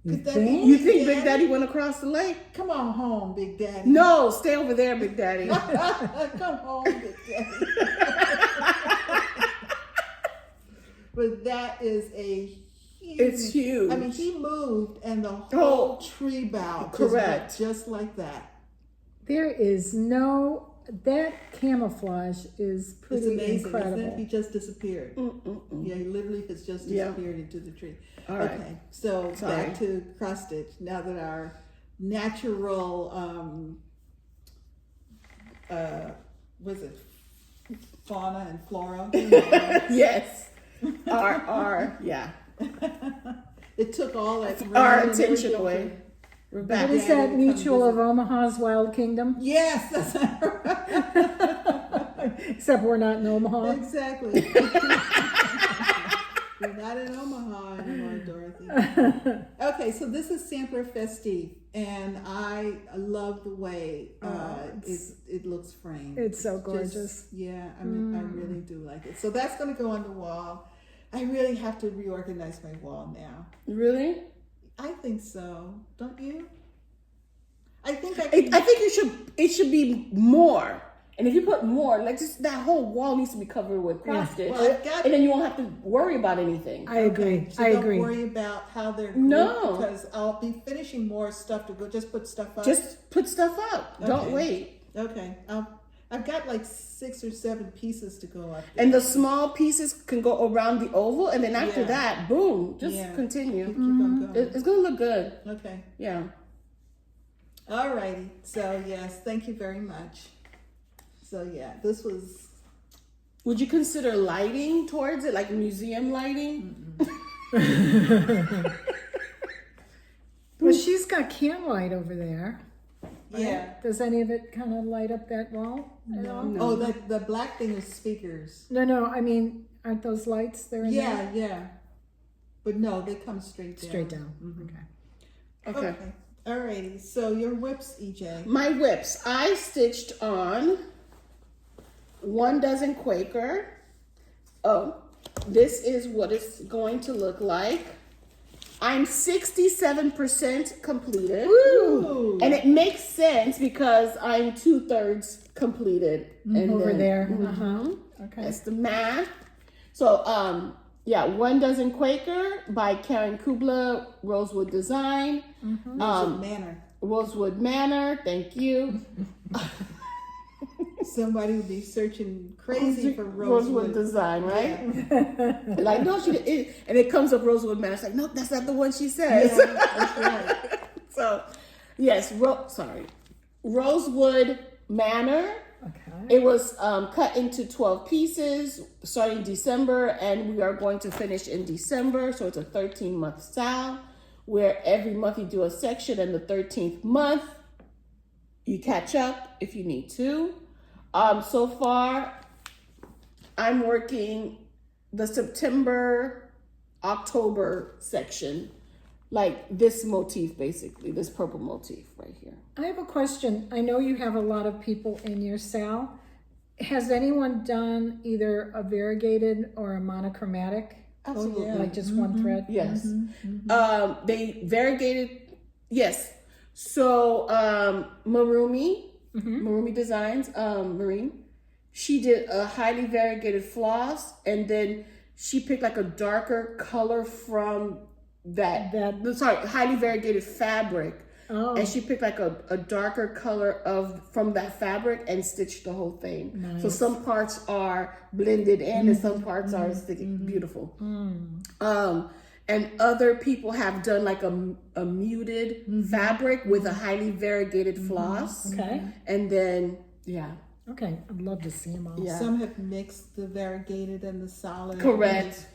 You Could that think? be You think Big Daddy went across the lake? Come on home, Big Daddy. No, stay over there, Big Daddy. Come home, Big Daddy. But that is a huge. It's huge. I mean, he moved and the whole tree bough. Correct. Just like that. There is no, that camouflage is It's pretty amazing, incredible. isn't it? He just disappeared. Yeah, he literally has just disappeared into the tree. All right. Okay, so Sorry. back to cross stitch. Now that our natural, was it fauna and flora? Yes. Yeah. It took all that Our rain and attention everything away. to- We're What back. is that mutual of Omaha's Wild Kingdom? Yes, that's Except we're not in Omaha. exactly. We're not in Omaha anymore, Dorothy. Okay, so this is Sampler Festive, and I love the way it looks framed. It's so gorgeous. Yeah, I mean, I really do like it. So that's going to go on the wall. I really have to reorganize my wall now. Really? I think so. Don't you? I think I I can. think it should be more. And if you put more, like just that whole wall needs to be covered with cross stitch. Well, I've got- and then you won't have to worry about anything. I agree. So I don't agree. worry about how they're No. grouped, because I'll be finishing more stuff to go. Just put stuff up. Just put stuff up. Don't Okay. wait. Okay. I've got like 6 or 7 pieces to go up. And the small pieces can go around the oval, and then after Yeah. that, boom, just Yeah. continue. Keep on going. It's gonna look good. Okay. Yeah. Alrighty. So yes, thank you very much. So yeah, this was. Would you consider lighting towards it, like museum lighting? Well, she's got candlelight over there. Yeah. Does any of it kind of light up that wall at all? No. Oh, the black thing is speakers. No, I mean, aren't those lights there in there? Yeah. But no, they come straight down. Straight down. Okay. Okay. Okay. Alrighty. So your whips, EJ. My whips, I stitched on 1 dozen Quaker. Oh, this is what it's going to look like. I'm 67% completed. Ooh. And it makes sense because I'm 2/3 completed. And Over then- there. Mhm. Okay. That's the math. So, 1 dozen Quaker by Karen Kubla, Rosewood Design. Manor. Rosewood Manor, thank you. Somebody would be searching crazy for Rosewood. Design, right? Like, no, she didn't. And it comes up Rosewood Manor. It's like, no, that's not the one she says. Yeah, that's right. So, yes, Rosewood Manor. Okay. It was cut into 12 pieces starting December, and we are going to finish in December. So it's a 13-month style where every month you do a section, and the 13th month you catch up if you need to. So far, I'm working the September, October section, like this motif, basically, this purple motif right here. I have a question. I know you have a lot of people in your sal. Has anyone done either a variegated or a monochromatic? Absolutely. yeah. Like just one thread? Yes. They variegated, yes. So Marumi Designs, Marine, she did a highly variegated floss, and then she picked like a darker color from highly variegated fabric. Oh, And she picked like a darker color from that fabric and stitched the whole thing. Nice. So some parts are blended in and some parts are sticking. Beautiful. And other people have done like a muted fabric with a highly variegated floss. okay. And then, yeah. Okay. I'd love to see them all. Yeah. Some have mixed the variegated and the solid. Correct.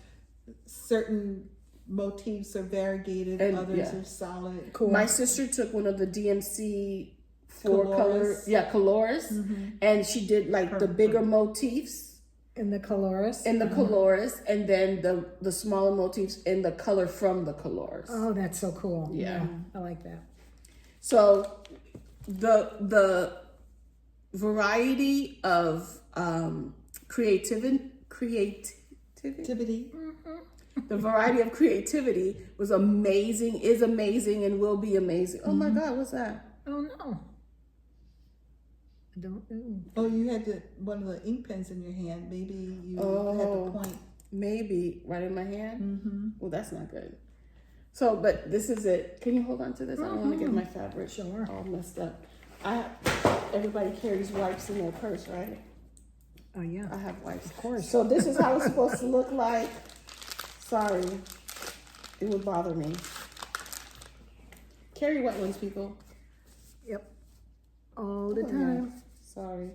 Certain motifs are variegated, And, others yeah. are solid. Cool. My sister took one of the DMC four Colores. colors, and she did like the bigger motifs In the colorist. in the colors, and then the smaller motifs in the color from the colors. Oh, that's so cool. Yeah. I like that. So the variety of creativity Activity. The variety of creativity was amazing, is amazing, and will be amazing. Oh my God, what's that? Oh no. I don't know. Oh, you had one of the ink pens in your hand. Maybe you had the point. Maybe right in my hand. Well, that's not good. So, but this is it. Can you hold on to this? I don't want to get my fabric all messed up. Everybody carries wipes in their purse, right? Oh yeah. I have wipes. Of course. So this is how it's supposed to look like. Sorry, it would bother me. Carry wet ones, people. Yep. All the time. Yeah. Sorry.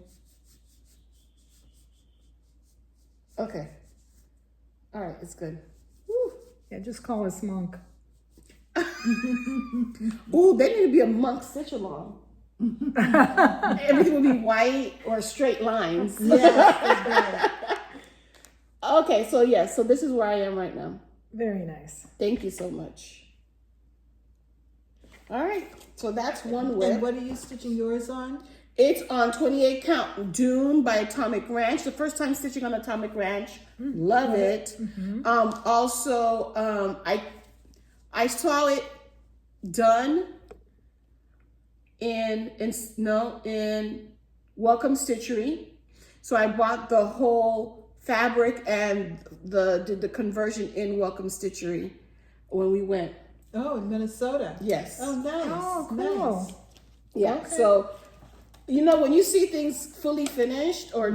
Okay. All right, it's good. Woo. Yeah, just call us Monk. Ooh, they need to be a monk stitch along. Everything would be white or straight lines. Yes, Okay, so yes, so this is where I am right now. Very nice. Thank you so much. All right, so that's one whip. And what are you stitching yours on? It's on 28 count Dune by Atomic Ranch. The first time stitching on Atomic Ranch. Love it. Also, I saw it done in Welcome Stitchery. So I bought the whole fabric and did the conversion in Welcome Stitchery when we went. Oh, in Minnesota. Yes. Oh, nice. Oh, cool. Nice. Yeah. Okay. So, you know, when you see things fully finished or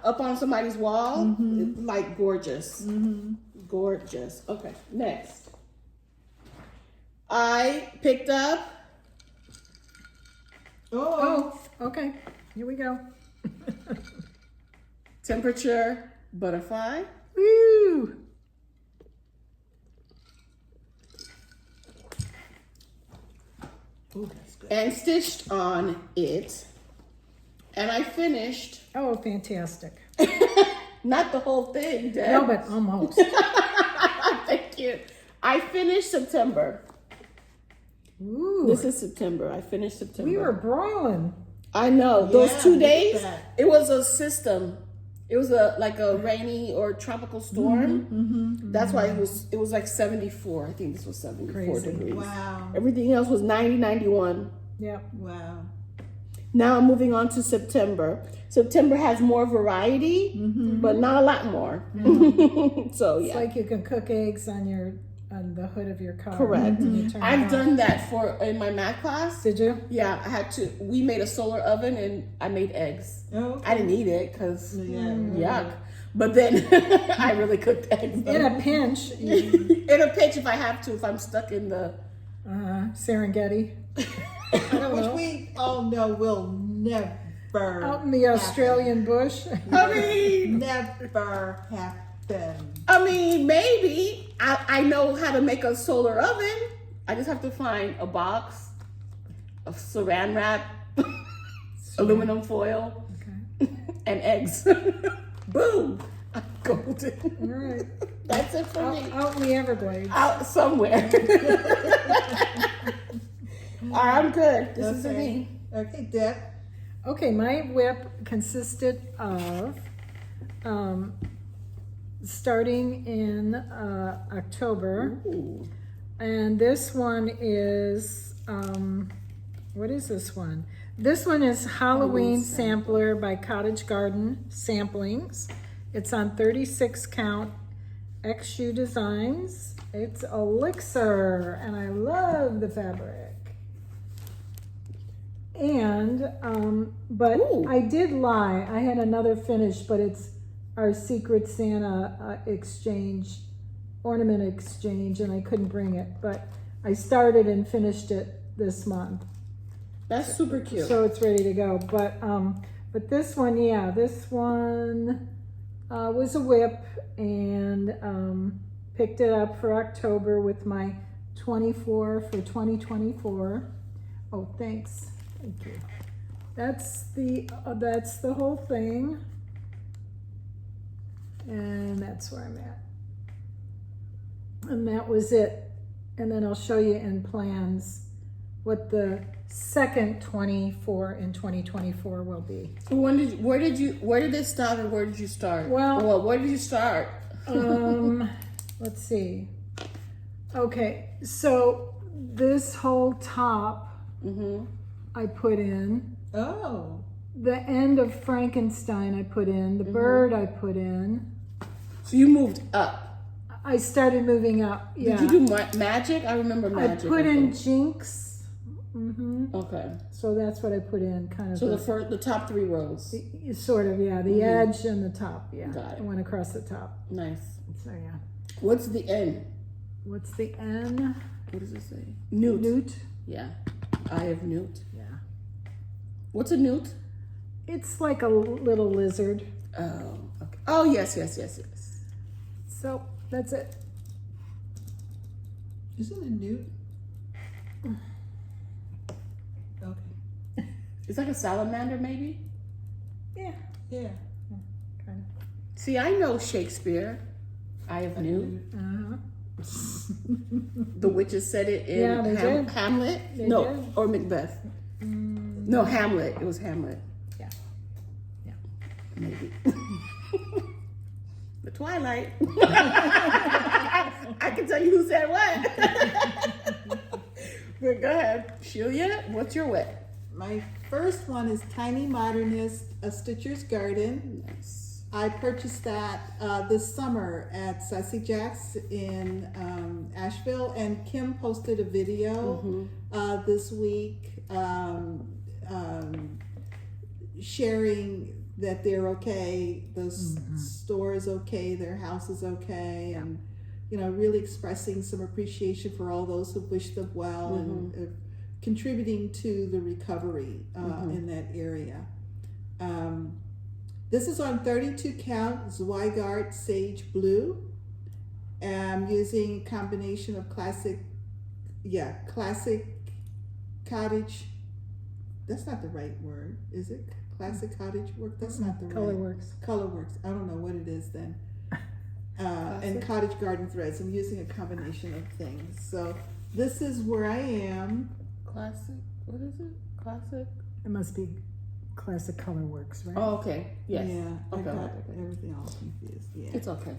up on somebody's wall, it's like gorgeous. Gorgeous. Okay, next. I picked up. Oh, okay. Here we go. Temperature Butterfly. Woo! Oh, that's good. And stitched on it. And I finished. Oh, fantastic. Not the whole thing, Deb. No, but almost. Thank you. I finished September. Ooh. This is September. I finished September. We were brawling. I know. Those Yeah, 2 look at days, that. it was a system. It was like a rainy or tropical storm. That's why it was like 74. I think this was 74 Crazy. degrees. Wow. Everything else was 90, 91. Yep. Wow. Now I'm moving on to September. September has more variety, but not a lot more. So It's yeah. like you can cook eggs on the hood of your car. Correct. when you turn it I've on. done that in my math class. Did you? Yeah, we made a solar oven and I made eggs. Oh, I didn't eat it because yeah. yuck. But then I really cooked eggs. In a pinch. In a pinch if I have to, if I'm stuck in the... Serengeti. I don't Which know. we all know will never Out in the Australian bush. never happen. I mean, maybe. I know how to make a solar oven. I just have to find a box of saran wrap, aluminum foil, and eggs. Boom! I'm golden. All right. That's it for me. Out in the Everglades. Out somewhere. All right, I'm good. This is me. Okay, Deb. Okay, my whip consisted of starting in October, Ooh. and this one is what is this one? This one is Halloween Sampler by Cottage Garden Samplings. It's on 36 count XU Designs. It's Elixir, and I love the fabric. And, but Ooh. I did lie. I had another finish, but it's our Secret Santa ornament exchange, and I couldn't bring it. But I started and finished it this month. That's super cute. So it's ready to go. But this one, yeah, this one was a whip, and picked it up for October with my 24 for 2024. Oh, thanks. Thank you. That's the whole thing, and that's where I'm at. And that was it. And then I'll show you in plans what the second 24 in 2024 will be. Where did it stop and where did you start? Well, where did you start? let's see. Okay, so this whole top I put in. Oh. The end of Frankenstein I put in. The bird I put in. So you moved up. I started moving up. Yeah. Did you do magic? I remember magic. I put in Jinx. Okay. So that's what I put in, kind of. So the top 3 rows. Sort of, yeah. The edge and the top, yeah. Got it. I went across the top. Nice. So yeah. What's the N? What's the N? What does it say? Newt. Newt. Yeah. Eye of Newt. Yeah. What's a newt? It's like a little lizard. Oh, okay. Oh, yes. So that's it. Isn't it newt? Okay. It's like a salamander, maybe? Yeah. Yeah. Kind See, I know Shakespeare. Eye of Newt. of. The witches said it in Yeah, they did. Hamlet. They no, did. or Macbeth. No, Hamlet. It was Hamlet. Yeah. Yeah. Maybe. The Twilight. I can tell you who said what. But go ahead. Shelia, what's your wet? My first one is Tiny Modernist, A Stitcher's Garden. Nice. I purchased that this summer at Sassy Jack's in Asheville, and Kim posted a video this week sharing that they're okay, the store is okay, their house is okay, and really expressing some appreciation for all those who wish them well and contributing to the recovery in that area. This is on 32 count Zweigart Sage Blue. I'm using a combination of classic cottage. That's not the right word, is it? Classic cottage work? That's not the right. Colorworks. I don't know what it is then. And cottage garden threads. I'm using a combination of things. So this is where I am. Classic. What is it? Classic. It must be Classic Colorworks, right? Oh, okay. Yes. Yeah. Okay. I got everything all confused. Yeah. It's okay.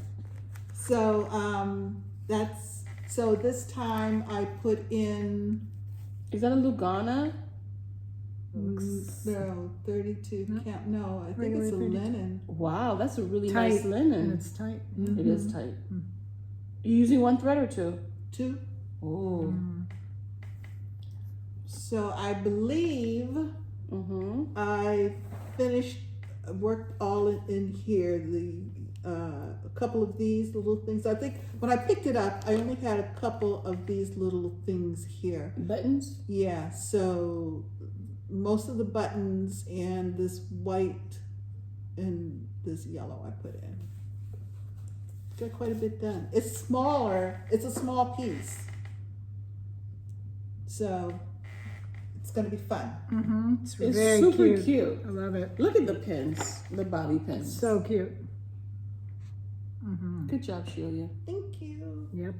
So so this time I put in. Is that a Lugana? No, 32 count. No, I think Regular it's a 32. linen. Wow, that's a really Tight. nice linen. And it's tight. It is tight. You using one thread or two? 2. Oh. So I believe I worked all in here. A couple of these little things. I think when I picked it up, I only had a couple of these little things here. Buttons? Yeah, so most of the buttons and this white and this yellow I put in. Got quite a bit done. It's smaller. It's a small piece. So it's going to be fun. It's It's very super cute. I love it. Look at the pins, the bobby pins. So cute. Good job, Shelia. Thank you. Yep.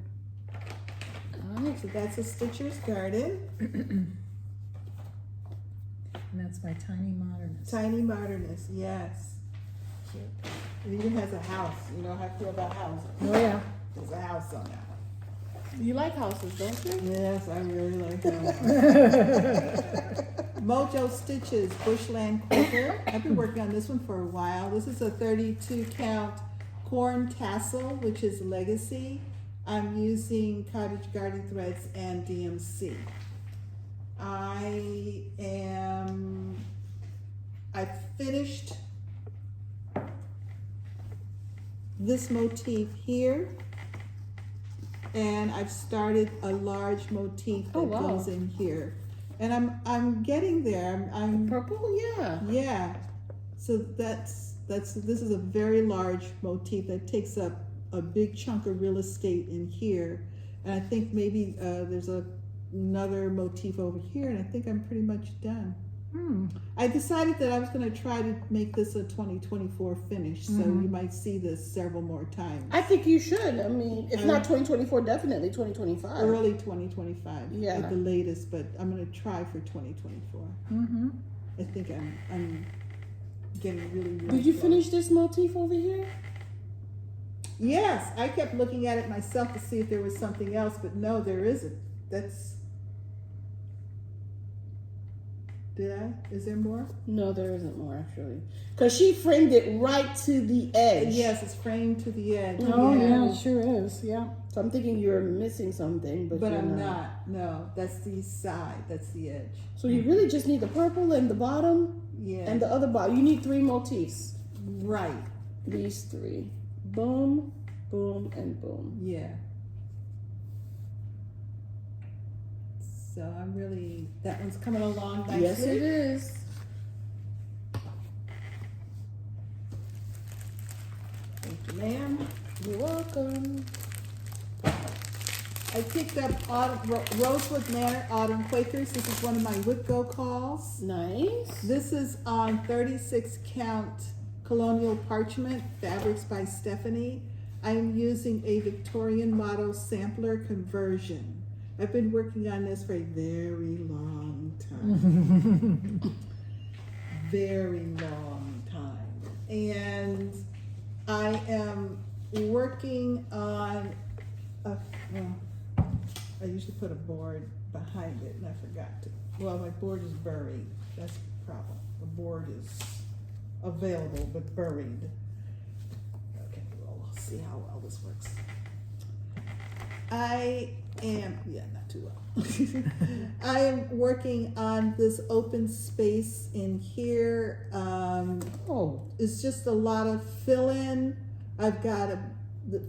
All right. So that's a Stitcher's Garden. And that's my Tiny Modernist. Tiny Modernist, yes. It even has a house. You know how I feel about houses. Oh yeah. There's a house on that one. You like houses, don't you? Yes, I really like that one. Mojo Stitches, Bushland Quaker. I've been working on this one for a while. This is a 32 count corn tassel, which is Legacy. I'm using Cottage Garden Threads and DMC. I finished this motif here, and I've started a large motif that goes in here, and I'm getting there. I'm Purple, yeah. yeah. So this is a very large motif that takes up a big chunk of real estate in here, and I think maybe there's another motif over here, and I think I'm pretty much done. I decided that I was going to try to make this a 2024 finish, so you might see this several more times. I think you should. I mean, if not 2024, definitely 2025. Early 2025 Yeah. at the latest, but I'm going to try for 2024. I think I'm getting really Did you close. finish this motif over here? Yes, I kept looking at it myself to see if there was something else, but no, there isn't. Is there more? No, there isn't more actually. Because she framed it right to the edge. Yes, it's framed to the edge. Oh, yeah, it sure is. Yeah. So I'm thinking you're missing something, but you're I'm not. No, that's the side. That's the edge. So you really just need the purple and the bottom and the other bottom. You need 3 motifs. Right. These 3. Boom, boom, and boom. Yeah. So I'm really, that one's coming along nicely. Yes, it is. Thank you, ma'am. You're welcome. I picked up Rosewood Manor Autumn Quakers. This is one of my Whitgo calls. Nice. This is on 36 count colonial parchment, fabrics by Stephanie. I am using a Victorian model sampler conversion. I've been working on this for a very long time. Very long time. And I am working on I usually put a board behind it and I forgot to. Well, my board is buried. That's the problem. The board is available but buried. Okay, well, we'll see how well this works. Not too well. I am working on this open space in here. It's just a lot of fill in. I've got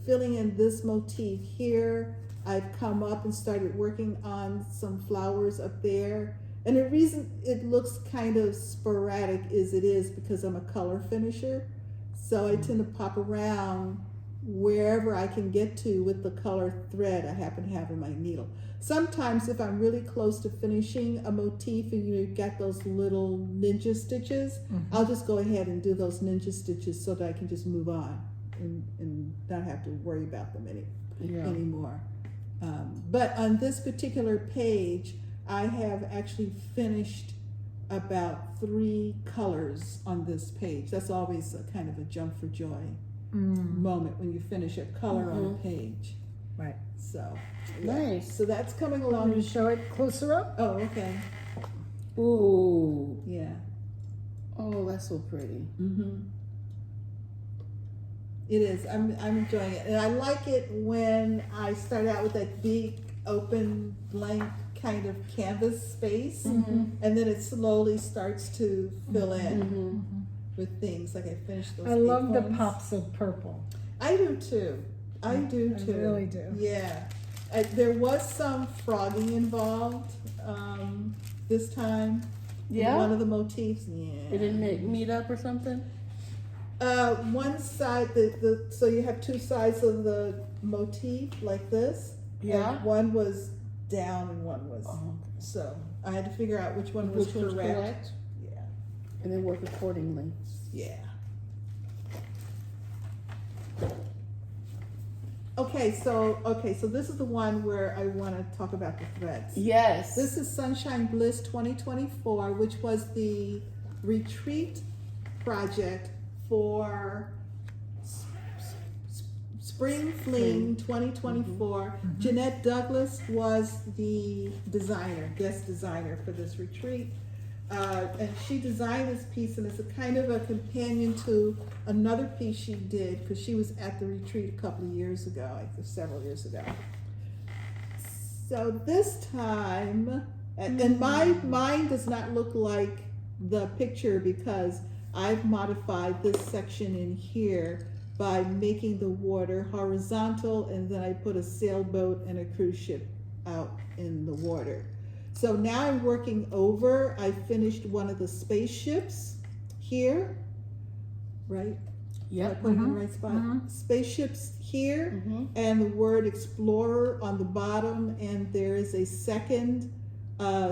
filling in this motif here. I've come up and started working on some flowers up there. And the reason it looks kind of sporadic is because I'm a color finisher. So I tend to pop around wherever I can get to with the color thread I happen to have in my needle. Sometimes if I'm really close to finishing a motif and you've got those little ninja stitches, I'll just go ahead and do those ninja stitches so that I can just move on and not have to worry about them anymore. But on this particular page, I have actually finished about 3 colors on this page. That's always a kind of a jump for joy moment when you finish a color on a page. Right. So nice. So that's coming along. Want to show it closer up? Oh, okay. Ooh. Yeah. Oh, that's so pretty. It is. I'm enjoying it, and I like it when I start out with that big, open, blank kind of canvas space, and then it slowly starts to fill in with things. Like I finished those. I love the acorns. pops of purple. I do too. I do too. I really do. Yeah. There was some frogging involved this time. Yeah. One of the motifs. Yeah. It didn't meet up or something. One side, so you have 2 sides of the motif like this. Yeah. And one was down and one was. Oh. So I had to figure out which one was correct. Yeah. And then work accordingly. Yeah. Okay, so this is the one where I want to talk about the threads. Yes. This is Sunshine Bliss 2024, which was the retreat project for Spring Fling 2024. Jeannette Douglas was the guest designer for this retreat. And she designed this piece, and it's a kind of a companion to another piece she did because she was at the retreat a couple of years ago, several years ago. So this time, and mine does not look like the picture because I've modified this section in here by making the water horizontal, and then I put a sailboat and a cruise ship out in the water. So now I'm working over, I finished one of the spaceships here, right? Yep. I put it in the right spot. Spaceships here, and the word explorer on the bottom, and there is a second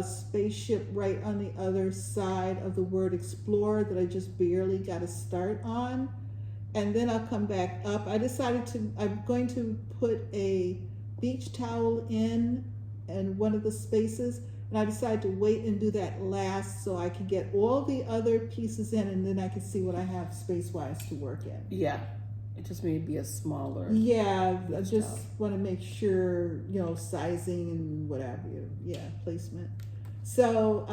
spaceship right on the other side of the word explorer that I just barely got a start on. And then I'll come back up. I'm going to put a beach towel in one of the spaces, and I decided to wait and do that last so I can get all the other pieces in, and then I can see what I have space-wise to work in. Yeah. It just may be a smaller. Yeah, I Good just job. want to make sure, sizing and whatever, placement. So,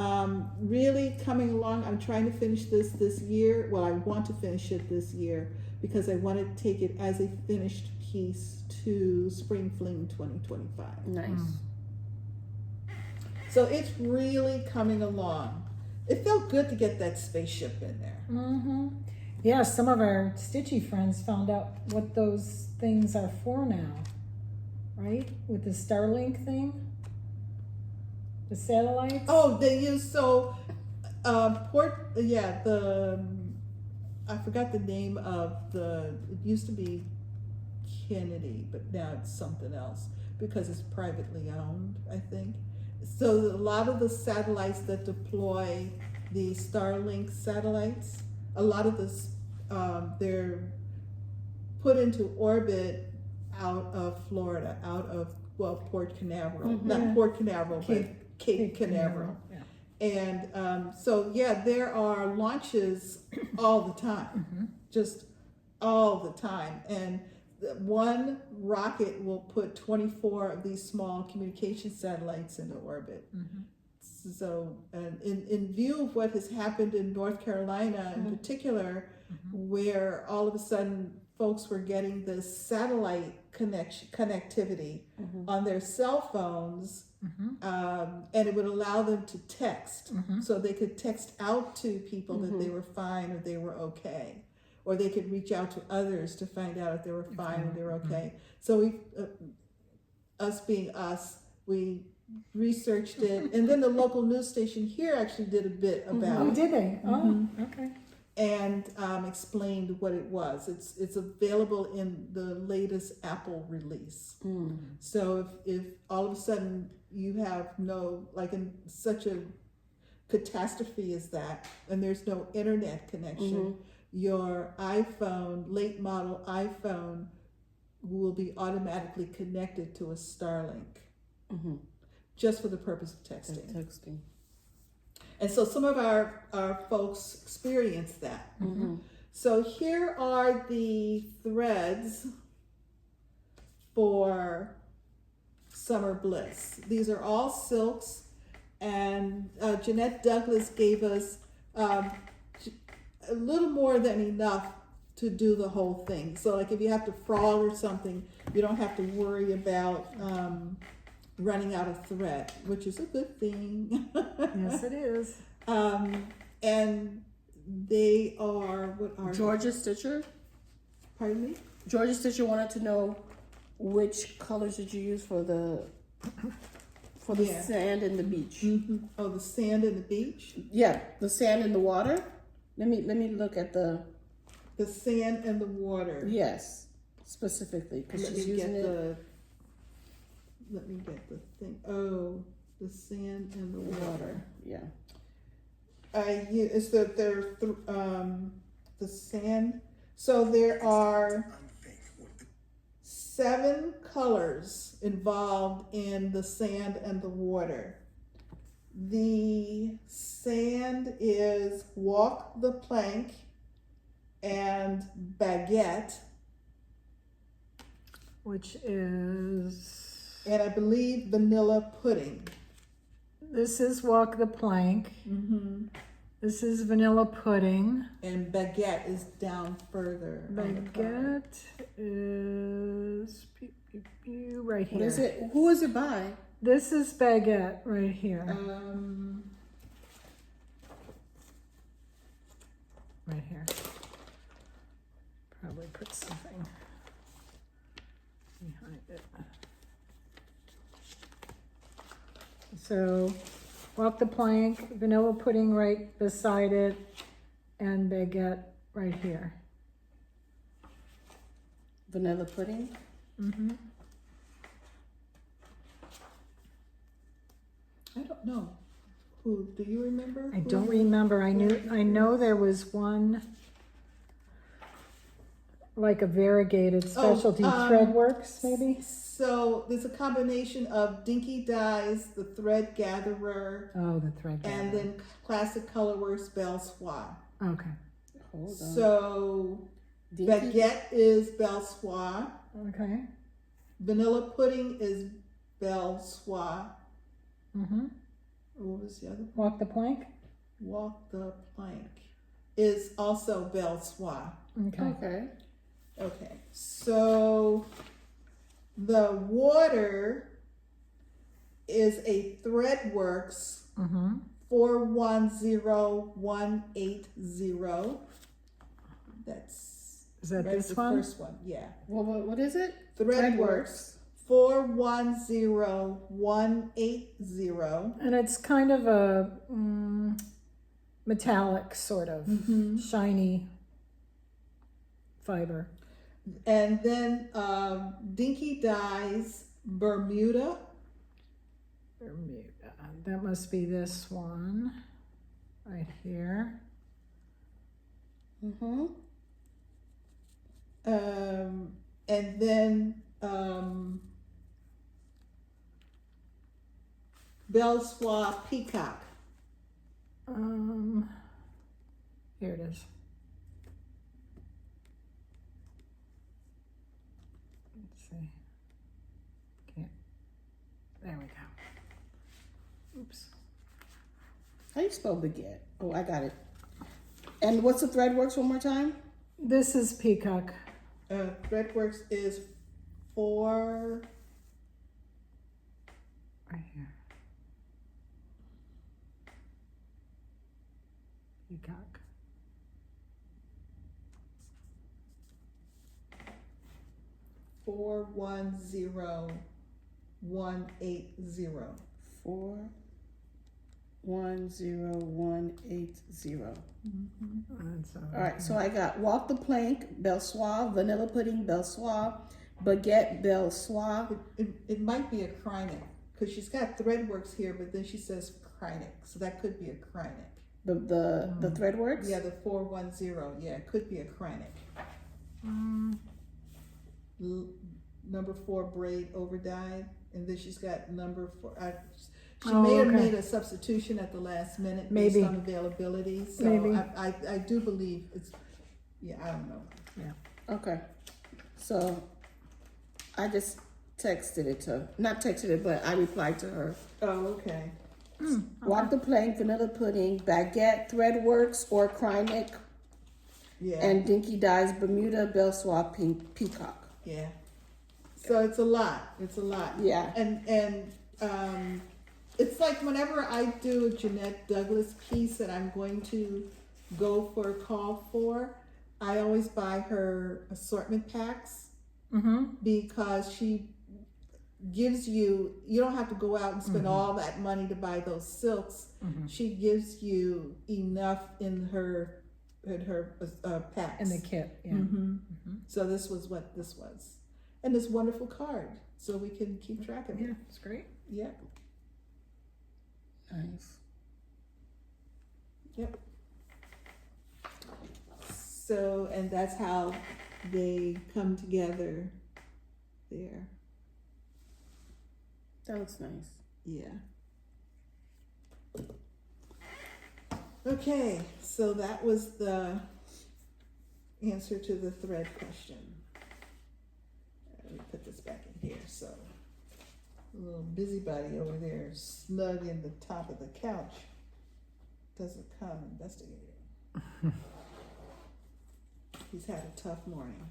really coming along, I'm trying to finish this year. Well, I want to finish it this year because I want to take it as a finished piece to Spring Fling 2025. Nice. So it's really coming along. It felt good to get that spaceship in there. Mm-hmm. Yeah, some of our Stitchy friends found out what those things are for now, right? With the Starlink thing, the satellites. Oh, they use I forgot the name of it used to be Kennedy, but now it's something else because it's privately owned, I think. So a lot of the satellites that deploy the Starlink satellites, a lot of this, they're put into orbit out of Florida, out of, Port Canaveral, not Port Canaveral, but Cape Canaveral. Yeah. And there are launches all the time, just all the time. And one rocket will put 24 of these small communication satellites into orbit. So, in view of what has happened in North Carolina in particular, where all of a sudden folks were getting this satellite connectivity on their cell phones, and it would allow them to text. So they could text out to people that they were fine or they were okay. Or they could reach out to others to find out if they were fine or they were okay. So we, us being us, we researched it, and then the local news station here actually did a bit about Oh, it. did they? Oh, okay. And explained what it was. It's available in the latest Apple release. So if all of a sudden you have in such a catastrophe as that, and there's no internet connection, your iPhone, late model iPhone, will be automatically connected to a Starlink, just for the purpose of texting. And so some of our folks experienced that. So here are the threads for Summer Bliss. These are all silks, and Jeannette Douglas gave us a little more than enough to do the whole thing. So like if you have to frog or something, you don't have to worry about running out of thread, which is a good thing. Yes, it is. And they are, what are Georgia Stitcher. Pardon me? Georgia Stitcher wanted to know which colors did you use for the sand and the beach. Oh, the sand and the beach? Yeah, the sand and the water. Let me look at the sand and the water. Yes, specifically because she's using it. Let me get the thing. Oh, the sand and the water. Yeah. It's the sand. So there are 7 colors involved in the sand and the water. The sand is Walk the Plank and Baguette, Which is, and I believe Vanilla Pudding. this is Walk the Plank. This is Vanilla Pudding. And Baguette is down further. Baguette is right here. What is it? Who is it by? This is Baguette right here. Right here. Probably put something behind it. So, Walk the Plank, Vanilla Pudding right beside it, and Baguette right here. Vanilla pudding. I don't know. Who, do you remember? I don't remember. I know there was one, like a variegated specialty Threadworks, maybe? So there's a combination of Dinky Dyes, the Thread Gatherer, Oh, the Thread and Gatherer. then Classic Colorworks Belle Soie. Okay. Hold on. So Baguette is Belle Soie. Okay. Vanilla pudding is Belle Soie. Mm-hmm. What was the other? Walk the plank. Walk the plank is also Belle Soie. Okay. Okay. So the water is a Threadworks 410180. Is that this the one? first one, yeah. What is it? Threadworks 410180. And it's kind of a metallic sort of shiny fiber. And then Dinky Dyes Bermuda. That must be this one right here. And then Belle Soie Peacock. Here it is. Let's see. Can't. There we go. Oops. How do you spell baguette? Oh, I got it. And what's the Threadworks one more time? This is peacock. Threadworks is 4. Right here. Peacock. Four 10180. 410180. All All right, so I got Walk the Plank, Belle Soie, Vanilla Pudding, Belle Soie, Baguette, Belle Soie. It might be a Krynic because she's got Threadworks here, but then she says Krynic, so that could be a Krynic. The Threadworks? Yeah, the 410. Yeah, it could be a Krynic. Number 4 braid over dyed, and then she's got number 4. She may have made a substitution at the last minute based on availability. So I do believe it's, I don't know. Yeah. Okay. So I just texted it to, not texted it, but I replied to her. Oh, okay. Walk the Plank, Vanilla Pudding, Baguette, Threadworks, or Krynic, and Dinky Dyes Bermuda, Belle Soie Peacock. Yeah. So it's a lot. It's a lot. Yeah. And it's like whenever I do a Jeannette Douglas piece that I'm going to go for a call for, I always buy her assortment packs because she gives you don't have to go out and spend all that money to buy those silks. She gives you enough in her packs. In the kit, yeah. So this was what this was. And this wonderful card, so we can keep track of it. Yeah, it's great. Yeah. Nice. Yep. So, and that's how they come together there. That looks nice. Yeah. Okay, so that was the answer to the thread question. Let me put this back in here. So, a little busybody over there, snug in the top of the couch, doesn't come investigating. He's had a tough morning.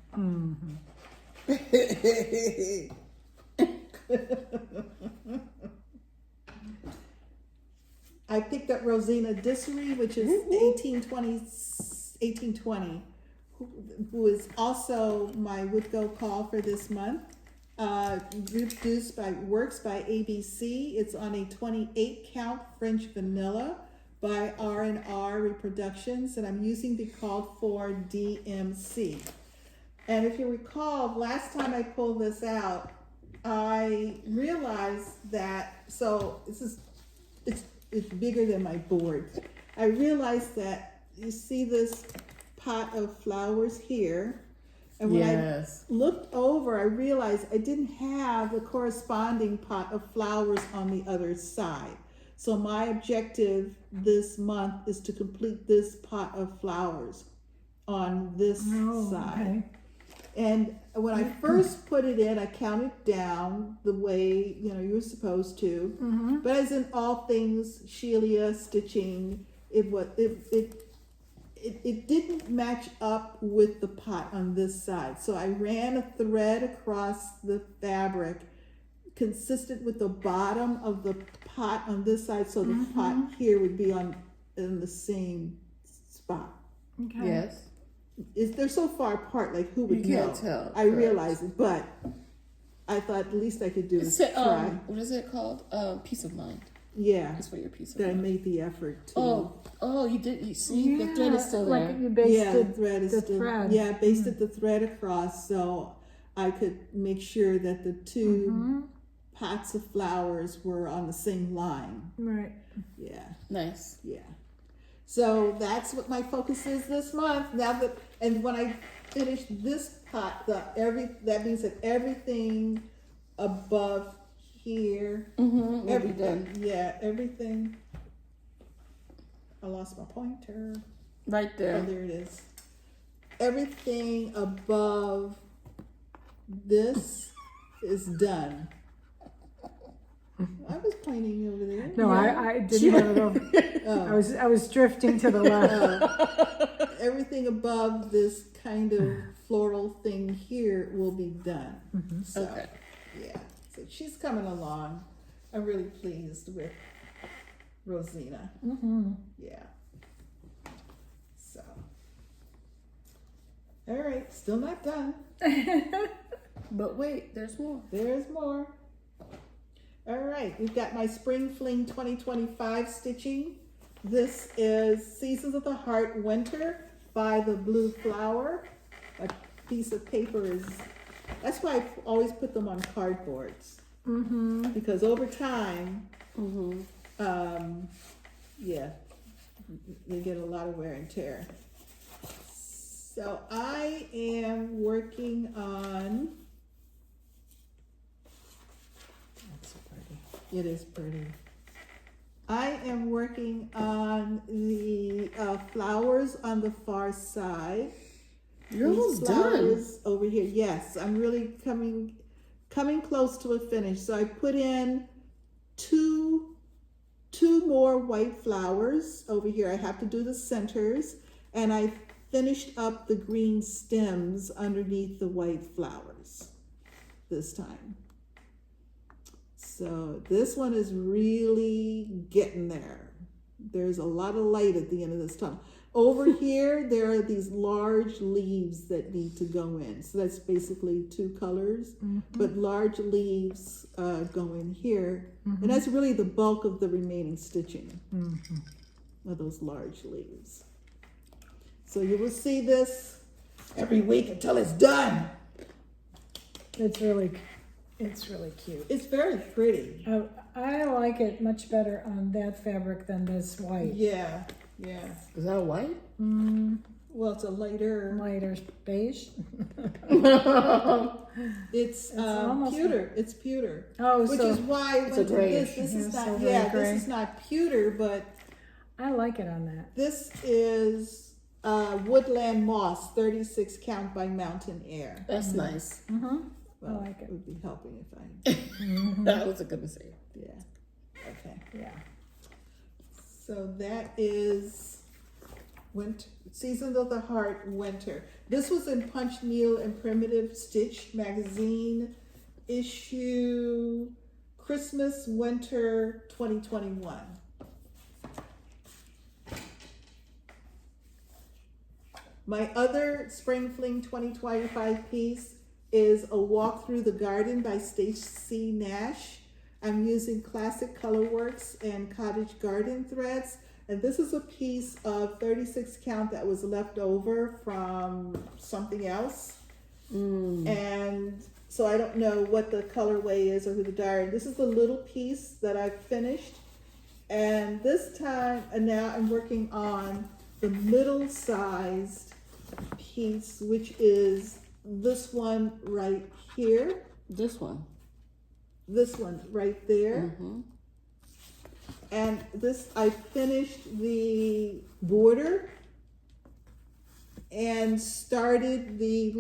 I picked up Rosena Disery, which is 1820, who is also my would go call for this month. Reproduced by Works by ABC. It's on a 28 count French vanilla by R&R Reproductions, and I'm using the called for DMC. And if you recall, last time I pulled this out, I realized that, so it's bigger than my board. I realized that you see this pot of flowers here, and when I looked over, I realized I didn't have the corresponding pot of flowers on the other side. So my objective this month is to complete this pot of flowers. on this side. Okay. And when I first put it in, I counted down the way, you were supposed to. Mm-hmm. But as in all things Shelia stitching, it didn't match up with the pot on this side. So I ran a thread across the fabric consistent with the bottom of the pot on this side, so the pot here would be in the same spot. Okay. Yes. They're so far apart, like who would You know? can't tell. I realize it, but I thought the least I could do is try. What is it called? Peace of mind. Yeah, It's for your peace of that I mind. made the effort to. Oh, you did. You see, the thread is still there. Like you basted the thread is the still. thread. Yeah, I basted the thread across so I could make sure that the two pots of flowers were on the same line. Right. Yeah. Nice. Yeah. So that's what my focus is this month. And when I finish this pot, that means that everything above here, Will be done. Yeah, everything. I lost my pointer. Right Oh, there. there it is. Everything above this is done. I was pointing over there. No, I didn't have it over. I was drifting to the left. Everything above this kind of floral thing here will be done. So, Okay. yeah. So she's coming along. I'm really pleased with Rosena. Yeah. So. All right. Still not done. But wait, there's more. There's more. All right, we've got my Spring Fling 2025 stitching. This is Seasons of the Heart Winter by the Blue Flower. A piece of paper that's why I always put them on cardboards. Because over time, yeah, they get a lot of wear and tear. So I am working on, it is pretty. I am working on the flowers on the far side. You're almost These done. flowers over here. Yes, I'm really coming close to a finish. So I put in two more white flowers over here. I have to do the centers, and I finished up the green stems underneath the white flowers this time. So this one is really getting there. There's a lot of light at the end of this tunnel. Over here, there are these large leaves that need to go in. So that's basically two colors, but large leaves go in here. And that's really the bulk of the remaining stitching of those large leaves. So you will see this every week until it's done. It's really cute. It's very pretty. I like it much better on that fabric than this white. Yeah, yeah. Is that white? Well, it's a lighter. Lighter beige. It's almost pewter. It's pewter. Oh, Which so is why I went to grayish. this. This is Yeah, not. silver Yeah, gray. this is not pewter, but I like it on that. this is woodland moss, 36 count by Mountain Air. That's nice. Well, I like it. would be helping if I. That was a good mistake. Yeah. Okay. Yeah. So that is winter, Seasons of the Heart Winter. This was in Punch Needle and Primitive Stitch magazine issue Christmas Winter 2021. My other Spring Fling 2025 piece is A Walk Through the Garden by Stacey Nash. I'm using Classic Colorworks and Cottage garden threads. And this is a piece of 36 count that was left over from something else. And so I don't know what the colorway is or who the dye. This is the little piece that I've finished. And this time, and now I'm working on the middle-sized piece, which is this one right here. This one. This one right there. And this, I finished the border, and started the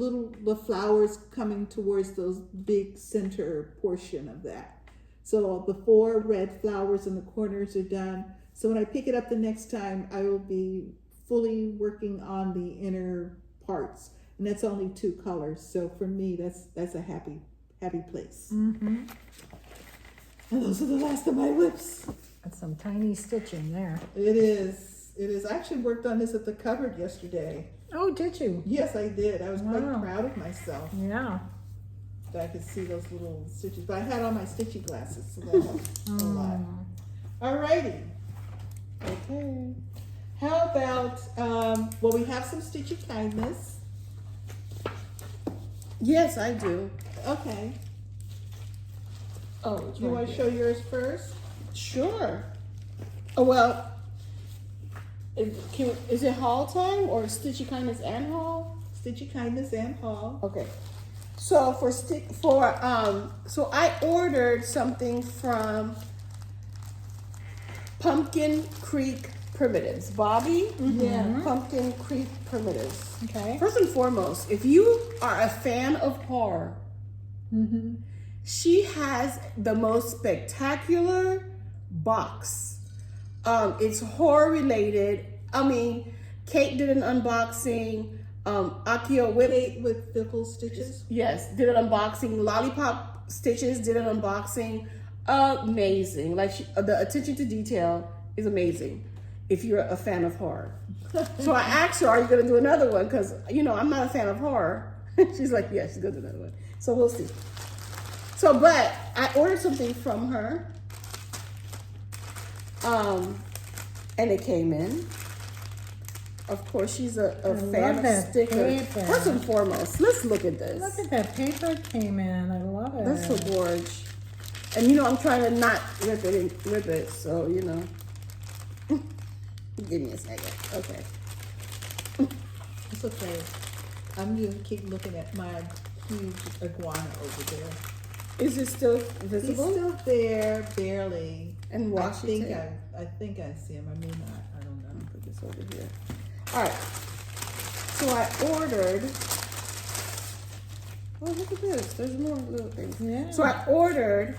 flowers coming towards those big center portion of that. So the 4 red flowers in the corners are done. So when I pick it up the next time, I will be fully working on the inner parts. And that's only 2 colors. So for me, that's a happy place. Mm-hmm. And those are the last of my whips. That's some tiny stitching there. It is. I actually worked on this at the cupboard yesterday. Oh, did you? Yes, I did. I was quite Wow. proud of myself Yeah. that I could see those little stitches. But I had on my stitchy glasses, so that helped a lot. Alrighty. Okay. How about, well, we have some stitchy kindness. Yes, I do. Okay. Oh, Do you want to show yours first? Sure. Oh, well, is it haul time or Stitchy Kindness and haul? Stitchy kindness and haul. Okay. So so I ordered something from Pumpkin Creek Primitives. Bobby? Yeah. Pumpkin Creek Primitives. Okay. First and foremost, if you are a fan of horror, she has the most spectacular box. It's horror related. I mean, Kate did an unboxing. Akio Whip, Kate with Fickle Stitches. yes, did an unboxing. Lollipop Stitches did an unboxing. Amazing. Like the attention to detail is amazing if you're a fan of horror. So I asked her, are you going to do another one? Because, I'm not a fan of horror. She's like, yeah, she's going to do another one. So we'll see. So, but I ordered something from her. And it came in. Of course, she's a fan of that stickers. paper. First and foremost, let's look at this. Look at that paper it came in. I love it. That's so gorgeous. And I'm trying to not rip it, so Give me a second. Okay. It's okay. I'm going to keep looking at my huge iguana over there. Is it still He's visible? still there, barely. And Washington. I think I see him. I may not. I don't know. Put this over here. All right. So I ordered. Oh, look at this. There's more little things. Yeah. So I ordered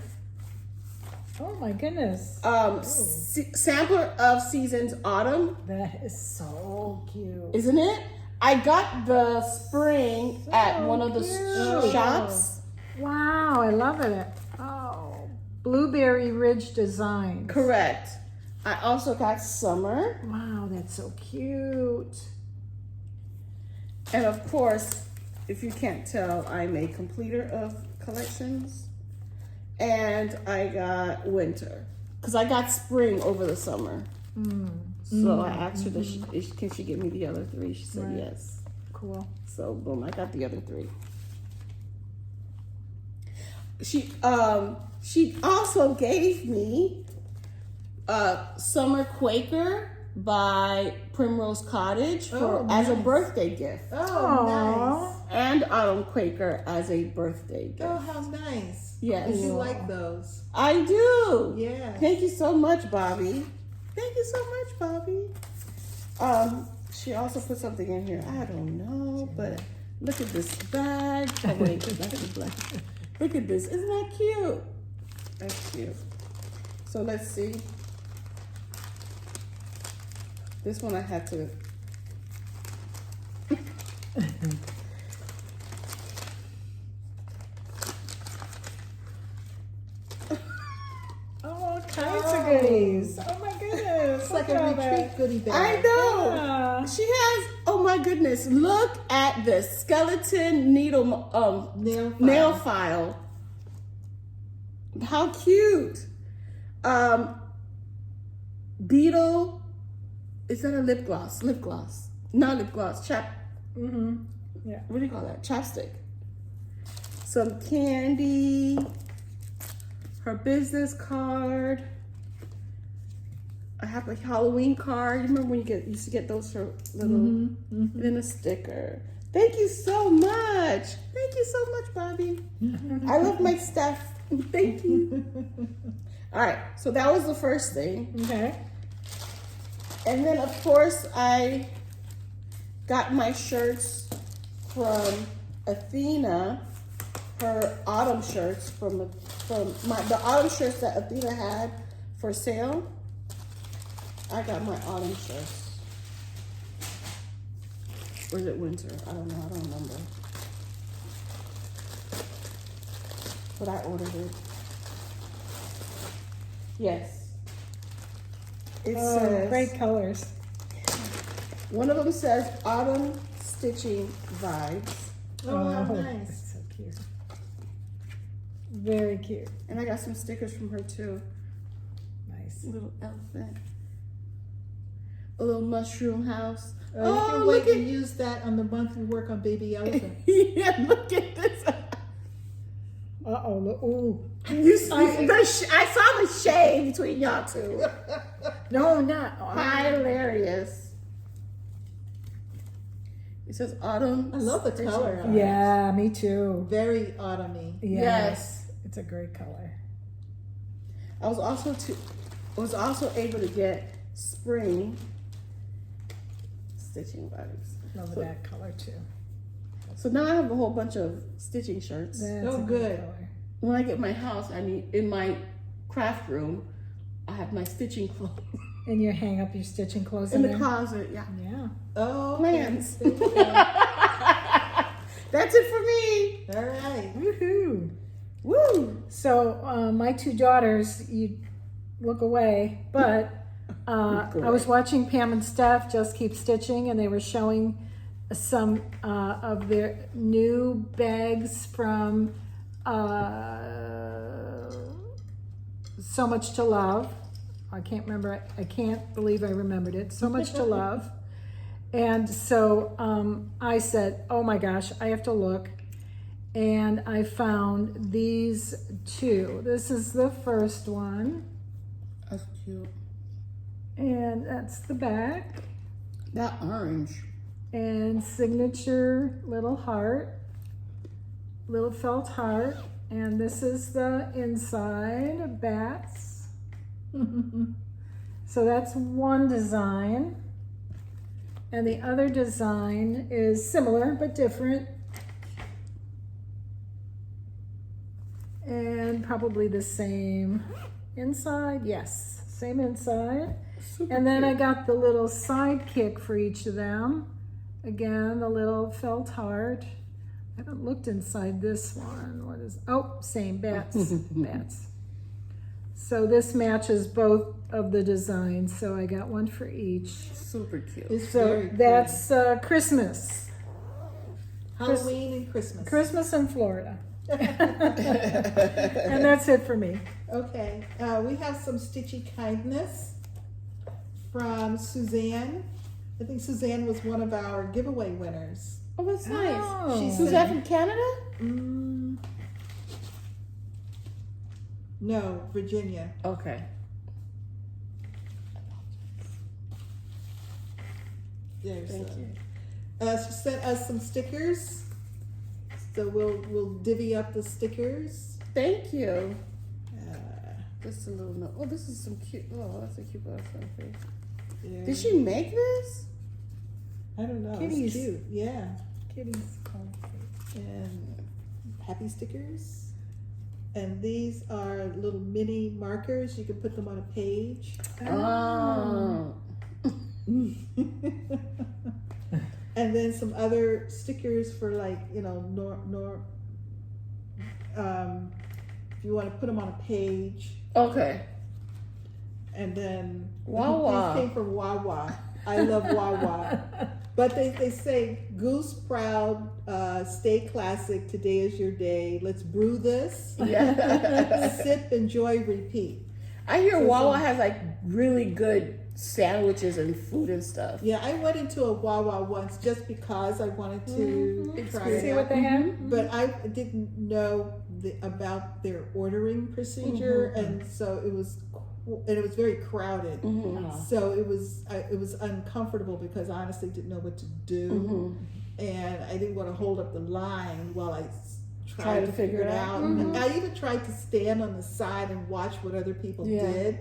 Oh my goodness. sampler of Seasons Autumn. That is so cute. Isn't it? I got the spring at one of the cute. shops. Wow, I love it. Oh, Blueberry Ridge Design. Correct. I also got summer. Wow, that's so cute. And of course, if you can't tell, I'm a completer of collections. And I got winter. Because I got spring over the summer. So I asked her, can she give me the other 3? She said yes. Cool. So boom, I got the other 3. She also gave me Summer Quaker by Primrose Cottage as a birthday gift. Oh, nice. And Autumn Quaker as a birthday gift. Oh, how nice. Yes. I do like those. I do. Yeah. Thank you so much, Bobby. Thank you so much, Bobby. She also put something in here. I don't know, but look at this bag. Oh wait, that's the black. Look at this. Isn't that cute? That's cute. So let's see. This one I had to. All kinds of goodies. Oh my goodness. It's like a retreat goodie bag. I know. Yeah. She has. Oh my goodness! Look at this skeleton needle nail file. How cute. Beetle. Is that a lip gloss? Lip gloss. Not lip gloss. Yeah. What do you call that? Chapstick. Some candy. Her business card. I have a Halloween card. You remember when you used to get those for little, and then a sticker. Thank you so much. Thank you so much, Bobby. I love my stuff. Thank you. All right, so that was the first thing. Okay. And then, of course, I got my shirts from Athena, her autumn shirts the autumn shirts that Athena had for sale. I got my autumn shirts. Or is it winter? I don't know. I don't remember. But I ordered it. Yes. It says, great colors. one of them says autumn stitching vibes. Oh, how That's nice. so cute. Very cute. And I got some stickers from her too. Nice. A little elephant. A little mushroom house. You can wait look to use that on the month you work on baby elephant. Yeah, look at this. Uh-oh, look, ooh. I saw the shade between y'all two. No, not. Hilarious. It says autumn. I love the stitching color. vibes. Yeah, me too. Very autumny. Yes. It's a great color. I was also able to get spring stitching vibes. Love that color too. So now I have a whole bunch of stitching shirts. That's Oh, a good. color. When I get my house, in my craft room, I have my stitching clothes And you hang up your stitching clothes in the there? closet. Yeah. Yeah. Oh, Plans. there you go. That's it for me. All right. Woohoo. Woo! So my two daughters, you look away, but I was watching Pam and Steph just keep stitching, and they were showing some of their new bags from So Much to Love. I can't remember. I can't believe I remembered it. So Much to Love. And so I said, oh my gosh, I have to look. And I found these two. This is the first one. That's cute. And that's the back. That orange. And signature little heart. Little felt heart. And this is the inside, bats. So that's one design. And the other design is similar but different. And probably the same inside. Yes, same inside. Super And then cute. I got the little sidekick for each of them. Again, the little felt heart. I haven't looked inside this one. What is, oh, same, bats, bats. So this matches both of the designs. So I got one for each. Super cute. It's So very that's Christmas. Halloween and Christmas. Christmas in Florida. And that's it for me. Okay, we have some stitchy kindness from Suzanne. I think Suzanne was one of our giveaway winners. Oh, that's nice. Oh. She's Who's that from Canada? No, Virginia. Okay. There's Thank you. She sent us some stickers. So we'll divvy up the stickers. Thank you. Just a little note. Oh, this is some cute. Oh, that's a cute butterfly face. Yeah. Did she make this? I don't know. Kitties. It's cute. Yeah. Kitties. And happy stickers. And these are little mini markers. You can put them on a page. Oh. And then some other stickers for, like, you know, if you want to put them on a page. Okay. And then Wawa. these came from Wawa. I love Wawa. But they say, Goose proud, stay classic, today is your day. Let's brew this. Yeah. Sip, enjoy, repeat. I hear So Wawa has like really good sandwiches and food and stuff. Yeah, I went into a Wawa once just because I wanted to try it See out. what they have? But I didn't know about their ordering procedure, and so it was very crowded. So it was uncomfortable because I honestly didn't know what to do, and I didn't want to hold up the line while I tried to figure it out. I even tried to stand on the side and watch what other people did,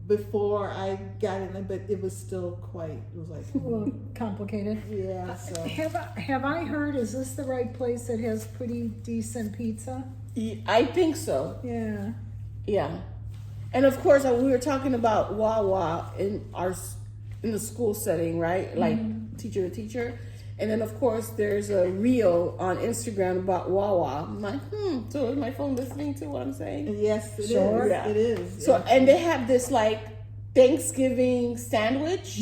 before I got in, but it was still it was like A little complicated. yeah. So Have I heard? Is this the right place that has pretty decent pizza? I think so. Yeah. Yeah. And of course, we were talking about Wawa in the school setting, right? Like teacher to teacher. And then of course there's a reel on Instagram about Wawa. I'm like, so is my phone listening to what I'm saying? yes, it is. Sure. Yeah. It is. So and they have this like Thanksgiving sandwich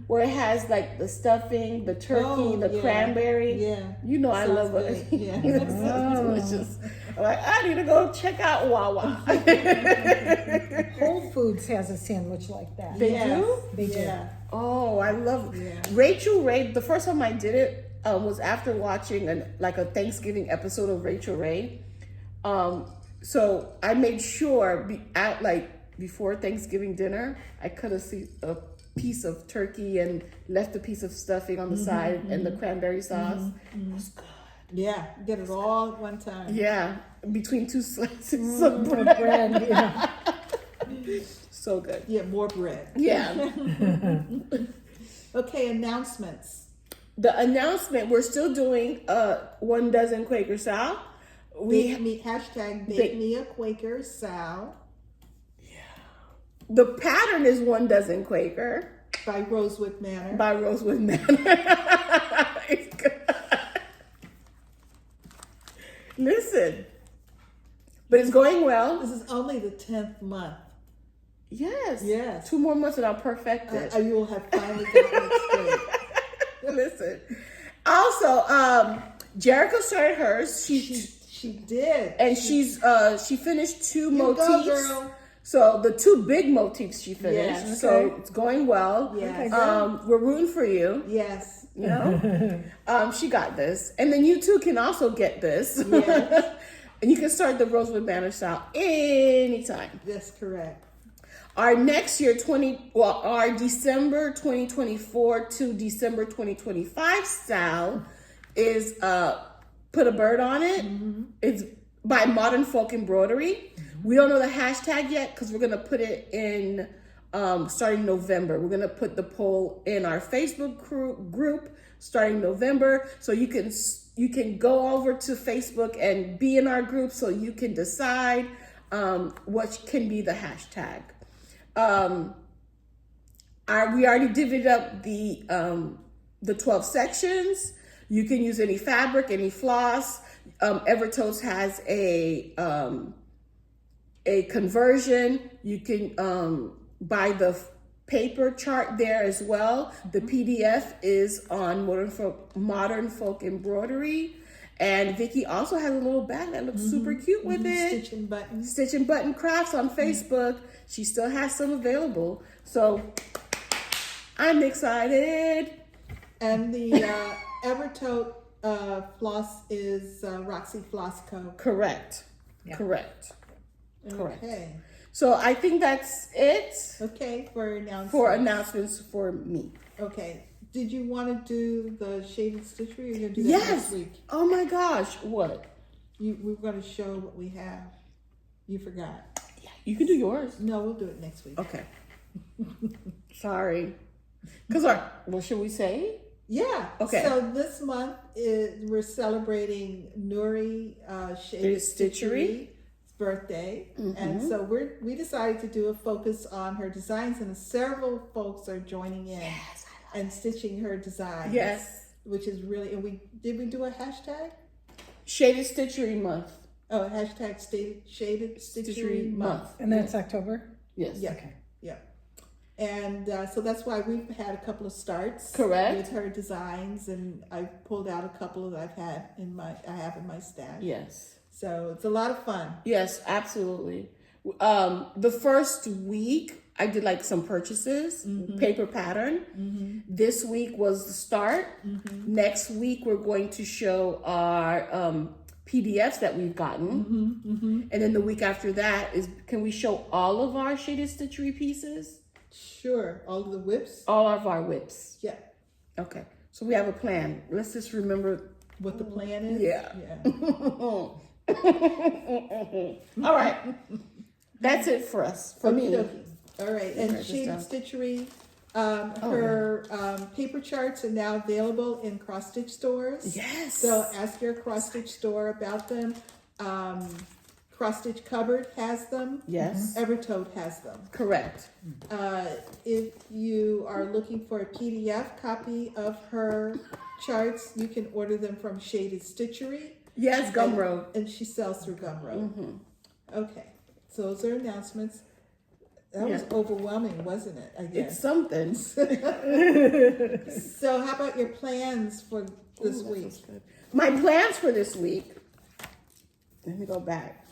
where it has like the stuffing, the turkey, the cranberry. Yeah. You know I Sounds love it. great. Yeah. It sounds delicious. I'm like, I need to go check out Wawa. Whole Foods has a sandwich like that. They Yes. do? They do. Yeah. Oh, I love it. Yeah. Rachel Ray. The first time I did it was after watching a Thanksgiving episode of Rachel Ray. So I made sure before Thanksgiving dinner, I cut a piece of turkey and left a piece of stuffing on the side and the cranberry sauce. It was good. Yeah. Get it all at one time. Yeah, between two slices of With bread. bread, yeah. So good. Yeah. More bread. Yeah. Okay. Announcements. The announcement, we're still doing 1 dozen Quaker Sal. Bake me #Bake me a Quaker Sal The pattern is 1 dozen Quaker by Rosewood Manor. by Rosewood Manor. It's good. Listen, but it's going well. This is only the 10th month. Yes. Yes. 2 more months and I'll perfect it. You will have finally gotten it straight. Listen. Also, Jericho started hers. She did. And she finished 2 You motifs. go, girl. So the 2 big motifs she finished. Yes. So Okay. it's going well. Yes. We're rooting for you. Yes. You know, she got this, and then you too can also get this. Yes. And you can start the Rosewood Manor style anytime. That's correct. Our next year, our December 2024 to December 2025 style is Put a Bird on It. It's by Modern Folk Embroidery. We don't know the hashtag yet because we're gonna put it in starting November. We're gonna put the poll in our Facebook group starting November, so you can go over to Facebook and be in our group, so you can decide what can be the hashtag. We already divvied up the 12 sections. You can use any fabric, any floss. Evertote has a conversion. You can buy the paper chart there as well. The PDF is on Modern Folk Embroidery. And Vicky also has a little bag that looks super cute with it. Stitch and button. Stitch and Button Crafts on Facebook. She still has some available. So I'm excited. And the Evertote floss is Roxy Floss Co. Correct. Yeah. Correct. Okay. So I think that's it Okay, for announcements. for announcements for me. Okay. Did you want to do the shaded stitchery, or you're going to do that Yes. next week? Oh my gosh. What? We were going to show what we have. You forgot. Yeah, you can do yours. No, we'll do it next week. Okay. Sorry. Because what should we say? Yeah. Okay. So this month we're celebrating Nuri Shaded Stitchery. Stitchery's birthday, and so we decided to do a focus on her designs, and several folks are joining in and stitching her designs. Yes. Which is really, and did we do a hashtag? Shaded Stitchery Month. Oh, hashtag Shaded Stitchery Month. And that's October? Yes. Yeah. Okay. Yeah. And so that's why we've had a couple of starts. Correct. With her designs, and I pulled out a couple that I have in my stash. Yes. So it's a lot of fun. Yes, absolutely. The first week I did like some purchases, paper pattern. This week was the start. Next week we're going to show our PDFs that we've gotten. And then the week after that can we show all of our shaded stitchery pieces? Sure. All of the whips. All of our whips. Yeah. Okay. So we have a plan. Let's just remember. What the plan is. Yeah. Yeah. All right. That's it for us, for me. Okey-dokey. All right, Write and this Shaded down. Stitchery, her paper charts are now available in cross stitch stores. Yes. So ask your cross stitch store about them. Cross Stitch Cupboard has them. Yes. Evertote has them. Correct. If you are looking for a PDF copy of her charts, you can order them from Shaded Stitchery. Yes, Gumroad. And she sells through Gumroad. Okay, so those are announcements. That was overwhelming, wasn't it? I guess. It's something. So how about your plans for this week? My plans for this week. Let me go back.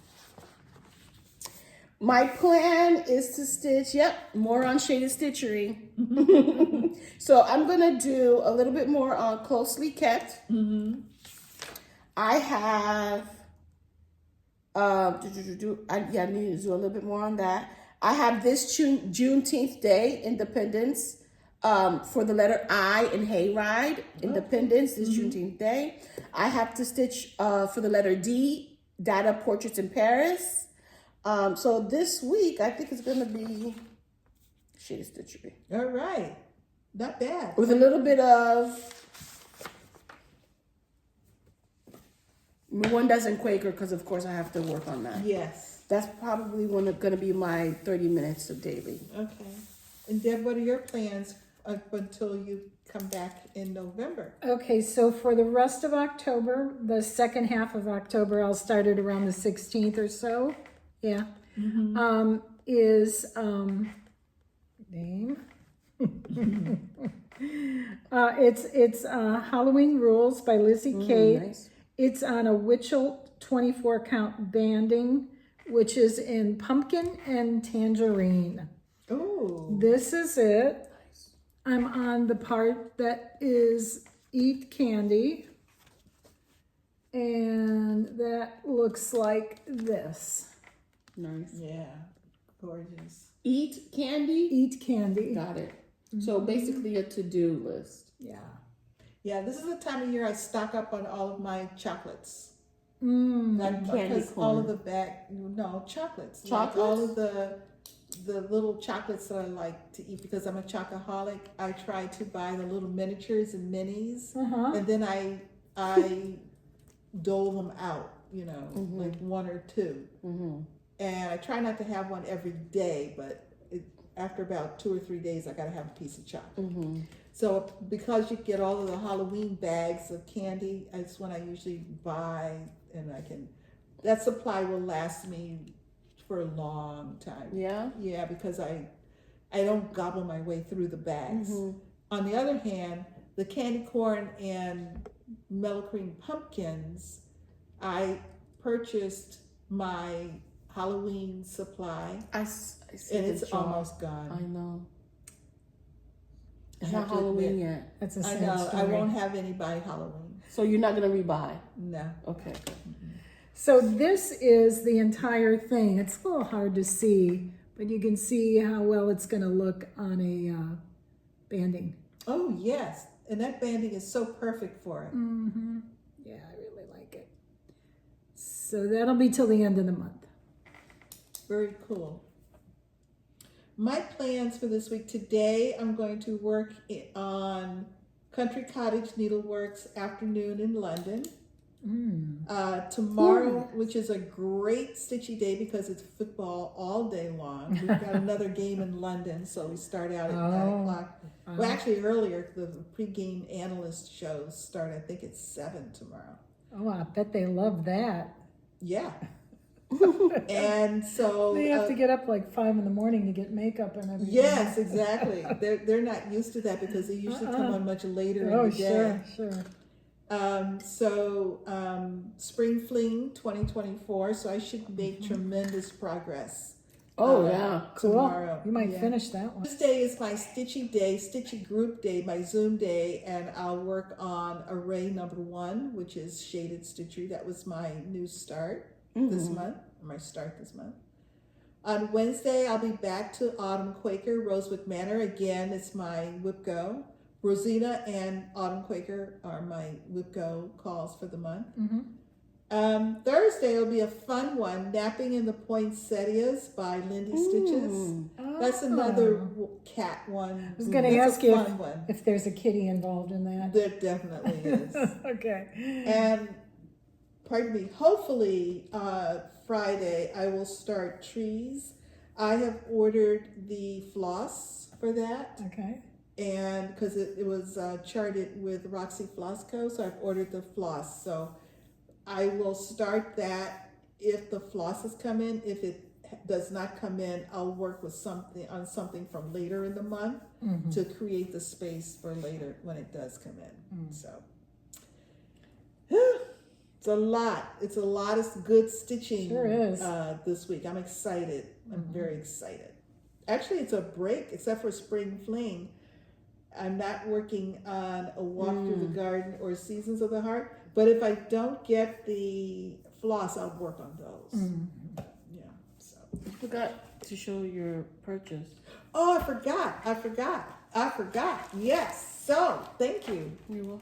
My plan is to stitch, more on Shaded Stitchery. So I'm going to do a little bit more on Closely Kept. I have, I need to do a little bit more on that. I have this Juneteenth Day, Independence, for the letter I in Hayride. Independence is Juneteenth Day. I have to stitch for the letter D, Data Portraits in Paris. So this week, I think it's going to be Shaded Stitchery. All right, not bad. With a little bit of, one doesn't Quaker because of course I have to work on that. Yes. That's probably going to be my 30 minutes of daily. Okay. And Deb, what are your plans up until you come back in November? Okay, so for the rest of October, the second half of October, I'll start it around the 16th or so. Yeah. Name. It's Halloween Rules by Lizzie Kate. Nice. It's on a Witchell 24 count banding, which is in pumpkin and tangerine. Oh. This is it. I'm on the part that is Eat Candy. And that looks like this. Nice. Yeah. Gorgeous. Eat candy? Eat Candy. Got it. So basically a to-do list. Yeah. Yeah, this is the time of year I stock up on all of my chocolates. Candy Because corn. all of the chocolates. Like all of the little chocolates that I like to eat because I'm a chocoholic. I try to buy the little miniatures and minis, and then I dole them out. Like one or two. And I try not to have one every day, but after about 2 or 3 days, I gotta have a piece of chocolate. So because you get all of the Halloween bags of candy, that's when I usually buy, and that supply will last me for a long time. Yeah? Yeah, because I don't gobble my way through the bags. On the other hand, the candy corn and mellow cream pumpkins, I purchased my Halloween supply, I see and the it's jar. almost gone. I know. It's I not have to Halloween admit. yet. That's a I sad know. story. I won't have any by Halloween. So you're not going to rebuy? No. Okay. So this is the entire thing. It's a little hard to see, but you can see how well it's going to look on a banding. Oh yes, and that banding is so perfect for it. Yeah, I really like it. So that'll be till the end of the month. Very cool. My plans for this week: today I'm going to work on Country Cottage Needleworks afternoon in London. Tomorrow, which is a great stitchy day because it's football all day long. We've got another game in London, so we start out at 9 o'clock. Well, actually earlier, the pre-game analyst shows start, I think it's 7 tomorrow. Oh, I bet they love that. Yeah. And so They have to get up like 5 in the morning to get makeup and everything. yes, exactly. They're not used to that because they usually come on much later in the day. Sure. Spring Fling 2024, so I should make tremendous progress. Oh, yeah. Cool. Tomorrow. You might Yeah. finish that one. Tuesday is my stitchy day, stitchy group day, my Zoom day, and I'll work on array number 1, which is Shaded Stitchery. That was my new start this month, or my start this month. On Wednesday, I'll be back to Autumn Quaker, Rosewood Manor. Again, it's my Whip Go. Rosena and Autumn Quaker are my Whip Go calls for the month. Thursday will be a fun one, Napping in the Poinsettias by Lindy Stitches. That's another cat one. I was going to It's ask a you fun one. if there's a kitty involved in that. There definitely is. Okay. And, pardon me, hopefully Friday I will start trees. I have ordered the floss for that. Okay. And because it was charted with Roxy Floss Co, so I've ordered the floss. So I will start that if the flosses come in. If it does not come in, I'll work with something from later in the month to create the space for later when it does come in. So it's a lot. It's a lot of good stitching. Sure is. This week. I'm excited. I'm very excited. Actually, it's a break except for Spring Fling. I'm not working on a walk through the garden or Seasons of the Heart, but if I don't get the floss, I'll work on those. Yeah. So. I forgot to show your purchase. Oh, I forgot. Yes. So, thank you. You're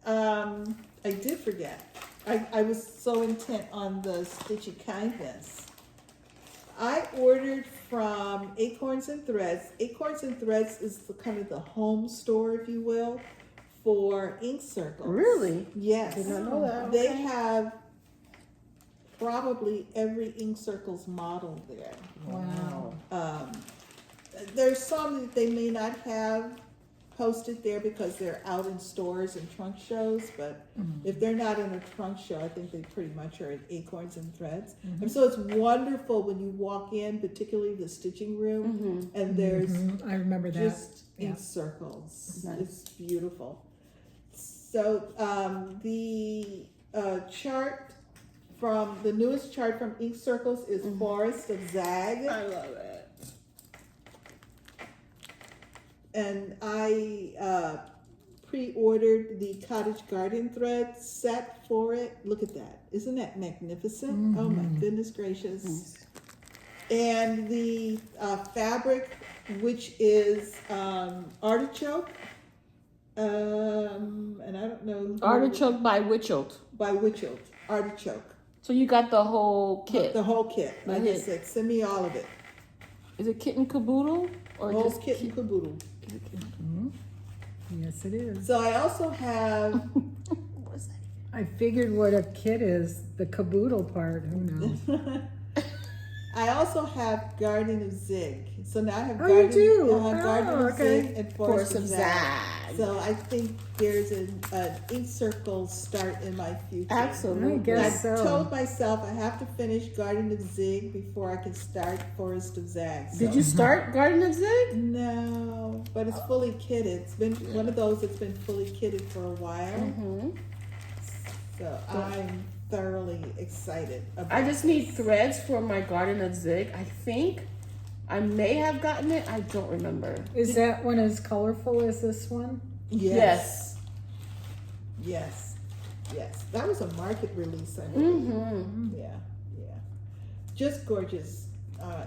welcome. I did forget. I was so intent on the stitchy kindness. I ordered from Acorns and Threads. Acorns and Threads is kind of the home store, if you will, for ink circles. Really? Yes. Did not know that. They have probably every ink circles model there. Wow. There's some that they may not have posted there because they're out in stores and trunk shows, but if they're not in a trunk show, I think they pretty much are at Acorns and Threads. And so it's wonderful when you walk in, particularly the stitching room, and there's I remember that. just ink circles. Nice. It's beautiful. So the chart from the newest chart from Ink Circles is Forest of Zag. I love it. And I pre-ordered the Cottage Garden Thread set for it. Look at that. Isn't that magnificent? Oh my goodness gracious. And the fabric, which is artichoke. And I don't know. Artichoke by Witcholt. By Witcholt. Artichoke. So you got the whole kit. The whole kit. Like I said, send me all of it. Is it kit and caboodle? Or Whole just kit and caboodle. Yes, it is. So I also have What's that? I figured what a kit is, the caboodle part. Who knows? I also have Garden of Zig. So now I have Oh, you do? Garden Oh, of okay. Zig and Forest of Zag. Zag. So I think there's an ink circle start in my future. Absolutely. I guess I so. told myself I have to finish Garden of Zig before I can start Forest of Zag. So. Did you start Garden of Zig? No, but it's fully kitted. It's been one of those that's been fully kitted for a while. So I'm thoroughly excited about I just need threads for my Garden of Zig. I think I may have gotten it. I don't remember. Is that one as colorful as this one? Yes. That was a market release, I believe. Yeah. Just gorgeous.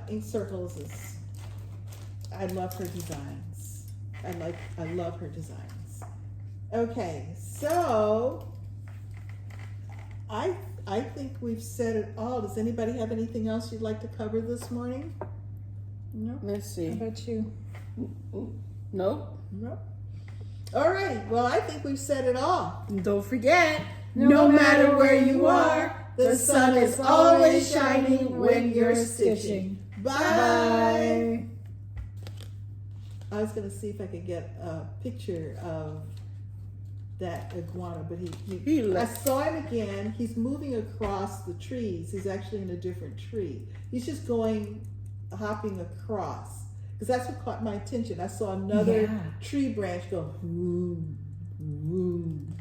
Ink Circles is. I love her designs. I love her designs. Okay, so I think we've said it all. Does anybody have anything else you'd like to cover this morning? No. Let's see. How about you? Nope. No. All right. Well, I think we've said it all. Don't forget, no matter where you are, the sun is always shining when you're stitching. Bye. I was going to see if I could get a picture of that iguana, but I saw him again. He's moving across the trees. He's actually in a different tree. He's just hopping across. Because that's what caught my attention. I saw another tree branch go, whoom, whoom.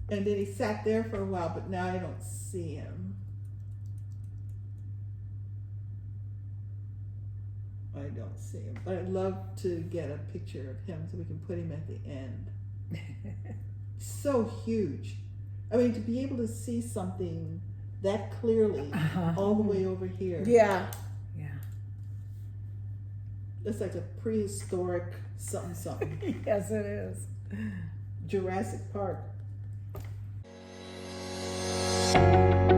And then he sat there for a while, but now I don't see him. I don't see him. But I'd love to get a picture of him so we can put him at the end. So huge. I mean, to be able to see something that clearly all the way over here. Yeah. It's like a prehistoric something. Yes, it is. Jurassic Park. Bye.